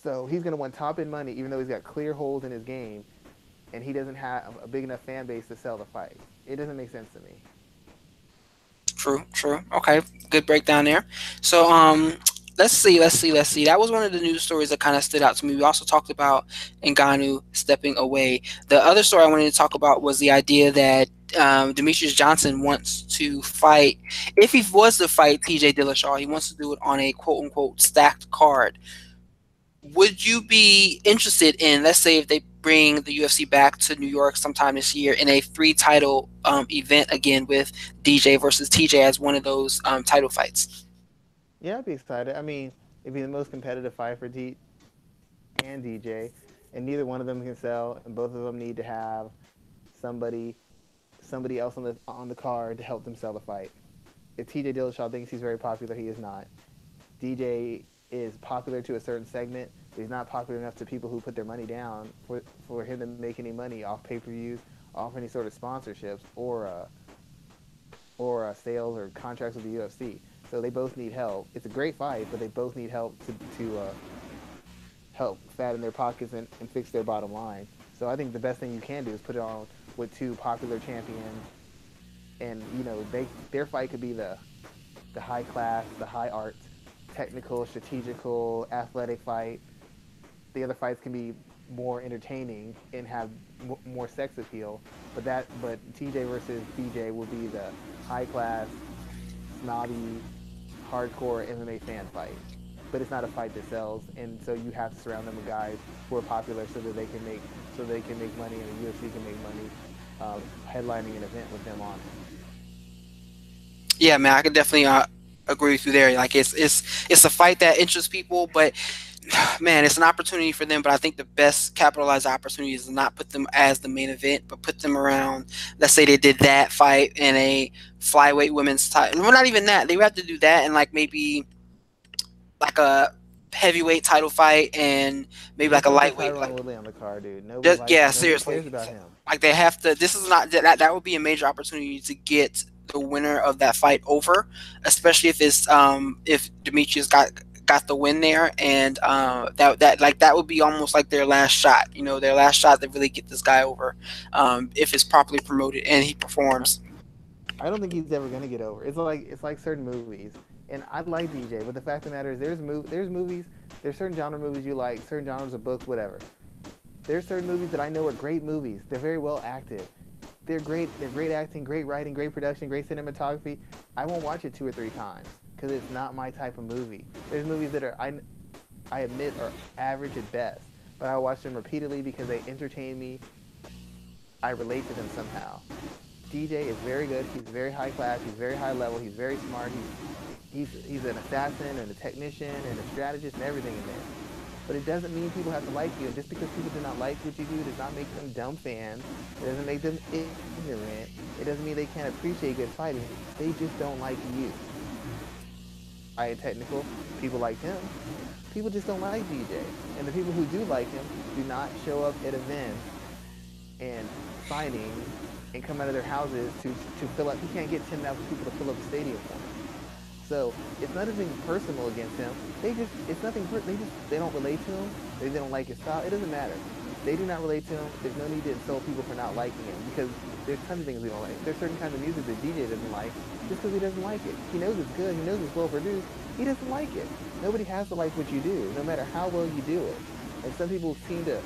So he's going to want top end money, even though he's got clear holes in his game, and he doesn't have a big enough fan base to sell the fight. It doesn't make sense to me. True, true. Okay, good breakdown there. So, let's see. That was one of the news stories that kind of stood out to me. We also talked about Ngannou stepping away. The other story I wanted to talk about was the idea that Demetrius Johnson wants to fight. If he was to fight T.J. Dillashaw, he wants to do it on a quote unquote stacked card. Would you be interested in, let's say, if they bring the UFC back to New York sometime this year in a free title event again with DJ versus TJ as one of those title fights? Yeah, I'd be excited. I mean, it'd be the most competitive fight for D and DJ, and neither one of them can sell, and both of them need to have somebody somebody else on the card to help them sell the fight. If TJ Dillashaw thinks he's very popular, he is not. DJ is popular to a certain segment, but he's not popular enough to people who put their money down for him to make any money off pay-per-views, off any sort of sponsorships or sales or contracts with the UFC. So they both need help. It's a great fight, but they both need help to help fatten their pockets and fix their bottom line. So I think the best thing you can do is put it on with two popular champions, and their fight could be the high class, the high art, technical, strategical, athletic fight. The other fights can be more entertaining and have more sex appeal. But TJ versus DJ will be the high class, snobby, hardcore MMA fan fight. But it's not a fight that sells, and so you have to surround them with guys who are popular so they can make money, and the UFC can make money headlining an event with them on it. Yeah, man, I could definitely agree with you there. Like it's a fight that interests people, but man, it's an opportunity for them. But I think the best capitalized opportunity is to not put them as the main event, but put them around. Let's say they did that fight in a flyweight women's title. Well, not even that. They would have to do that and like maybe like a heavyweight title fight and maybe like Just a don't put lightweight. Tyron Like Woodley on the card, dude. Nobody just likes yeah, him. Nobody seriously. cares about him. Like they have to. This is not that would be a major opportunity to get the winner of that fight over, especially if Demetrius got the win there, and that would be almost like their last shot. You know, their last shot to really get this guy over, if it's properly promoted and he performs. I don't think he's ever gonna get over. It's like certain movies, and I like DJ, but the fact of the matter is there's movies, there's certain genre movies you like, certain genres of books, whatever. There's certain movies that I know are great movies. They're very well acted. They're great. They're great acting, great writing, great production, great cinematography. I won't watch it 2 or 3 times because it's not my type of movie. There's movies that I admit are average at best, but I watch them repeatedly because they entertain me. I relate to them somehow. DJ is very good. He's very high class. He's very high level. He's very smart. He's an assassin and a technician and a strategist and everything in there. But it doesn't mean people have to like you. And just because people do not like what you do does not make them dumb fans. It doesn't make them ignorant. It doesn't mean they can't appreciate good fighting. They just don't like you. I am technical. People like him. People just don't like DJ. And the people who do like him do not show up at events and signings and come out of their houses to fill up. He can't get 10,000 people to fill up the stadium for him. So it's nothing personal against him. It's nothing. They don't relate to him. They don't like his style. It doesn't matter. They do not relate to him. There's no need to insult people for not liking him because there's tons of things we don't like. There's certain kinds of music that DJ doesn't like just because he doesn't like it. He knows it's good. He knows it's well produced. He doesn't like it. Nobody has to like what you do, no matter how well you do it. And some people seem to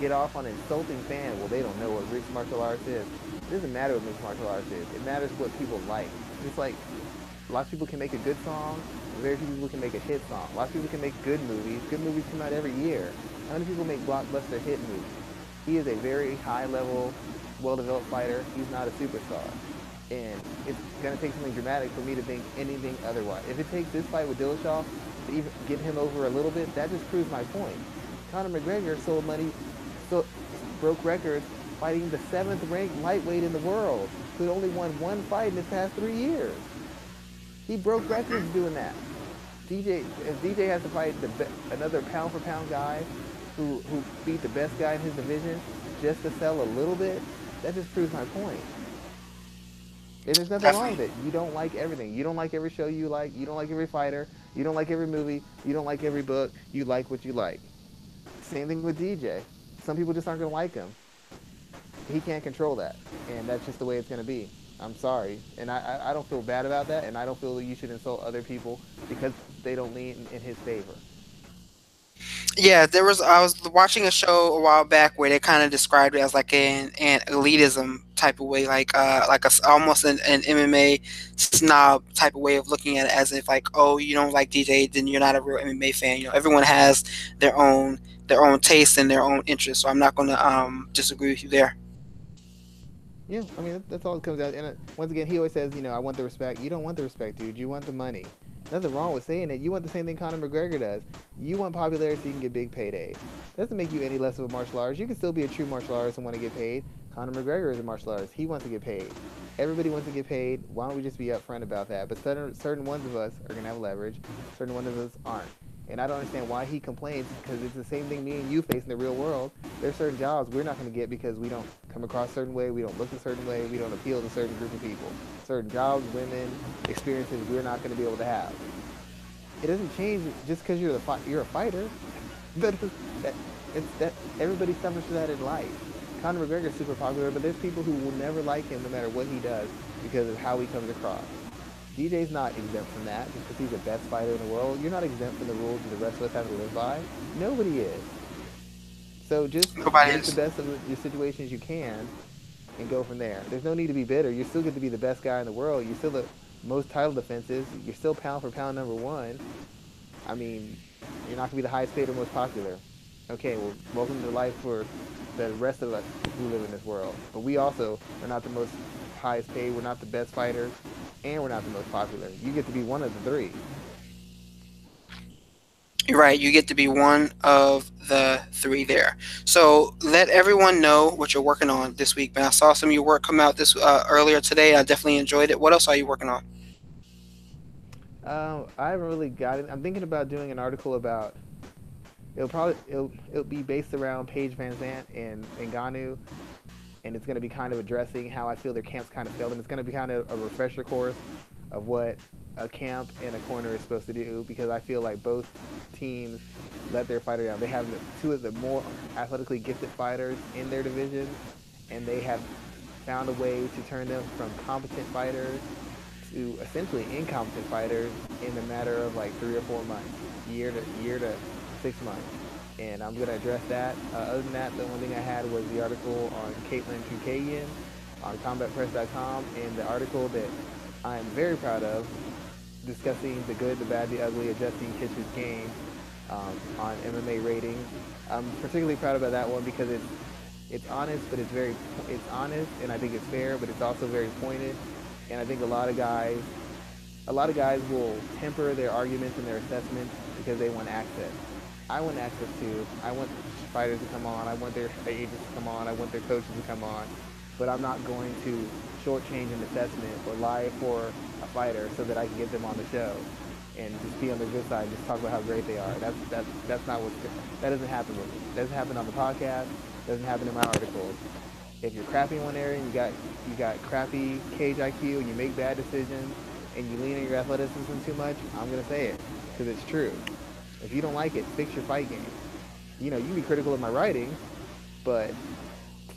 get off on insulting fans. Well, they don't know what mixed martial arts is. It doesn't matter what mixed martial arts is. It matters what people like. It's like lots of people can make a good song. Very few people can make a hit song. Lots of people can make good movies. Good movies come out every year. How many people make blockbuster hit movies? He is a very high-level, well-developed fighter. He's not a superstar. And it's going to take something dramatic for me to think anything otherwise. If it takes this fight with Dillashaw to even get him over a little bit, that just proves my point. Conor McGregor broke records fighting the 7th-ranked lightweight in the world, who had only won one fight in the past 3 years. He broke records doing that. If DJ has to fight another pound-for-pound guy who beat the best guy in his division just to sell a little bit, that just proves my point. And there's nothing wrong with it. You don't like everything. You don't like every show you like. You don't like every fighter. You don't like every movie. You don't like every book. You like what you like. Same thing with DJ. Some people just aren't going to like him. He can't control that. And that's just the way it's going to be. I'm sorry. And I don't feel bad about that. And I don't feel that you should insult other people because they don't lean in his favor. Yeah, I was watching a show a while back where they kind of described it as like an elitism type of way, like almost an MMA snob type of way of looking at it, as if like, oh, you don't like DJ, then you're not a real MMA fan. You know, everyone has their own taste and their own interests. So I'm not going to disagree with you there. Yeah, I mean, that's all it comes out. And once again, he always says, I want the respect. You don't want the respect, dude. You want the money. Nothing wrong with saying it. You want the same thing Conor McGregor does. You want popularity so you can get big paydays. Doesn't make you any less of a martial artist. You can still be a true martial artist and want to get paid. Conor McGregor is a martial artist. He wants to get paid. Everybody wants to get paid. Why don't we just be upfront about that? But certain ones of us are gonna have leverage. Certain ones of us aren't. And I don't understand why he complains because it's the same thing me and you face in the real world. There's certain jobs we're not going to get because we don't come across a certain way, we don't look a certain way, we don't appeal to a certain group of people. Certain jobs, women, experiences we're not going to be able to have. It doesn't change just because you're a fighter. that, that, that everybody suffers from that in life. Conor McGregor's super popular, but there's people who will never like him no matter what he does because of how he comes across. DJ's not exempt from that just because he's the best fighter in the world. You're not exempt from the rules that the rest of us have to live by. Nobody is. So just Nobody make the is. best of your situations you can and go from there. There's no need to be bitter. You're still going to be the best guy in the world. You're still the most title defenses. You're still pound for pound number one. I mean, you're not going to be the highest paid or most popular. Okay, well, welcome to life for the rest of us who live in this world. But we also are not the most highest paid. We're not the best fighters, and we're not the most popular. You get to be one of the three. You're right. You get to be one of the three there. So let everyone know what you're working on this week, man. I saw some of your work come out this earlier today. I definitely enjoyed it. What else are you working on? I haven't really got it. I'm thinking about doing an article about. It'll be based around Paige Van Zant and Ngannou, and it's going to be kind of addressing how I feel their camps kind of failed, and it's going to be kind of a refresher course of what a camp and a corner is supposed to do because I feel like both teams let their fighter down. They have two of the more athletically gifted fighters in their division, and they have found a way to turn them from competent fighters to essentially incompetent fighters in a matter of like 3 or 4 months, year to 6 months. And I'm going to address that. Other than that, the one thing I had was the article on Caitlin Chookagian on combatpress.com, and the article that I am very proud of discussing the good, the bad, the ugly, adjusting Hitch's game on MMA ratings. I'm particularly proud about that one because it's honest, but it's honest, and I think it's fair, but it's also very pointed. And I think a lot of guys will temper their arguments and their assessments because they want access. I want access too. I want fighters to come on. I want their agents to come on. I want their coaches to come on. But I'm not going to shortchange an assessment or lie for a fighter so that I can get them on the show and just be on the good side and just talk about how great they are. That's not that doesn't happen with me. It doesn't happen on the podcast. It doesn't happen in my articles. If you're crappy in one area and you got crappy cage IQ and you make bad decisions and you lean on your athleticism too much, I'm gonna say it because it's true. If you don't like it, fix your fight game. You know, you can be critical of my writing, but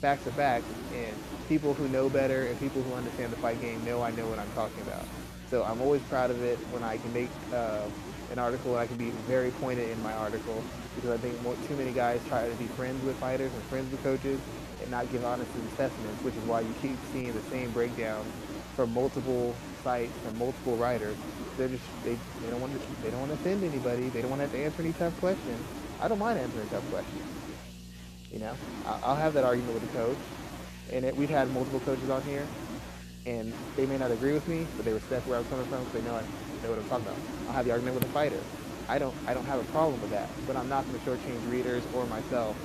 facts are facts, and people who know better and people who understand the fight game know I know what I'm talking about. So I'm always proud of it when I can make an article and I can be very pointed in my article because I think too many guys try to be friends with fighters and friends with coaches and not give honest assessments, which is why you keep seeing the same breakdowns from multiple sites, from multiple writers. They don't want to offend anybody. They don't want to have to answer any tough questions. I don't mind answering tough questions. You know, I'll have that argument with the coach, and we've had multiple coaches on here, and they may not agree with me, but they respect where I'm coming from because they know what I'm talking about. I'll have the argument with a fighter. I don't have a problem with that, but I'm not going to shortchange readers or myself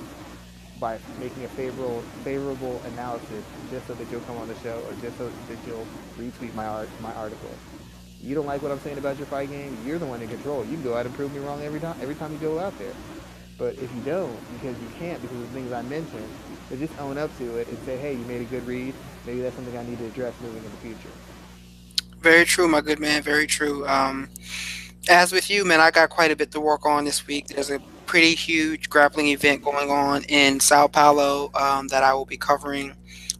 by making a favorable analysis just so that you'll come on the show or just so that you'll retweet my article. You don't like what I'm saying about your fight game, you're the one in control. You can go out and prove me wrong every time you go out there. But if you don't, because you can't, because of the things I mentioned, then just own up to it and say, hey, you made a good read. Maybe that's something I need to address moving in the future. Very true, my good man. Very true. As with you, man, I got quite a bit to work on this week. There's a pretty huge grappling event going on in Sao Paulo that I will be covering.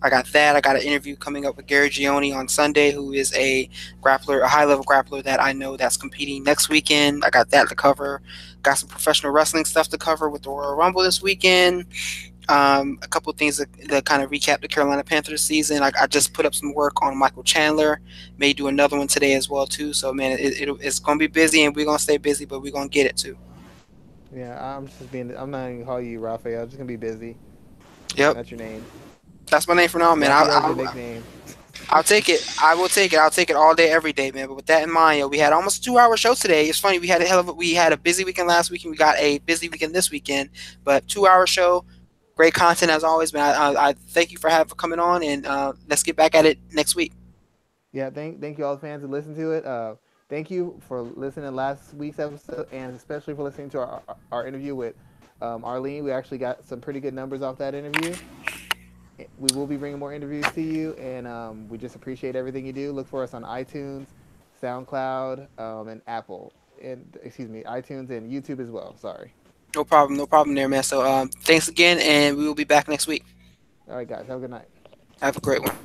I got that. I got an interview coming up with Gary Gioni on Sunday, who is a grappler, a high-level grappler that I know that's competing next weekend. I got that to cover. Got some professional wrestling stuff to cover with the Royal Rumble this weekend. A couple of things that kind of recap the Carolina Panthers season. I just put up some work on Michael Chandler. May do another one today as well too. So man, it's gonna be busy, and we're gonna stay busy, but we're gonna get it too. Yeah, I'm not even gonna call you Raphael. I'm just gonna be busy. Yep, That's your name. that's my name for now, man. Raphael's your nickname. I'll take it. I will take it. I'll take it all day, every day, man. But with that in mind, yo, we had almost a 2 hour show today. It's funny. We had a busy weekend last week, and we got a busy weekend this weekend. But 2 hour show, great content as always, man. I thank you for coming on, and let's get back at it next week. Yeah, thank you all the fans who listened to it. Thank you for listening to last week's episode, and especially for listening to our interview with Arlene. We actually got some pretty good numbers off that interview. We will be bringing more interviews to you, and we just appreciate everything you do. Look for us on iTunes, SoundCloud, and Apple, and excuse me, iTunes and YouTube as well. Sorry. No problem there, man. So thanks again, and we will be back next week. All right, guys, have a good night. Have a great one.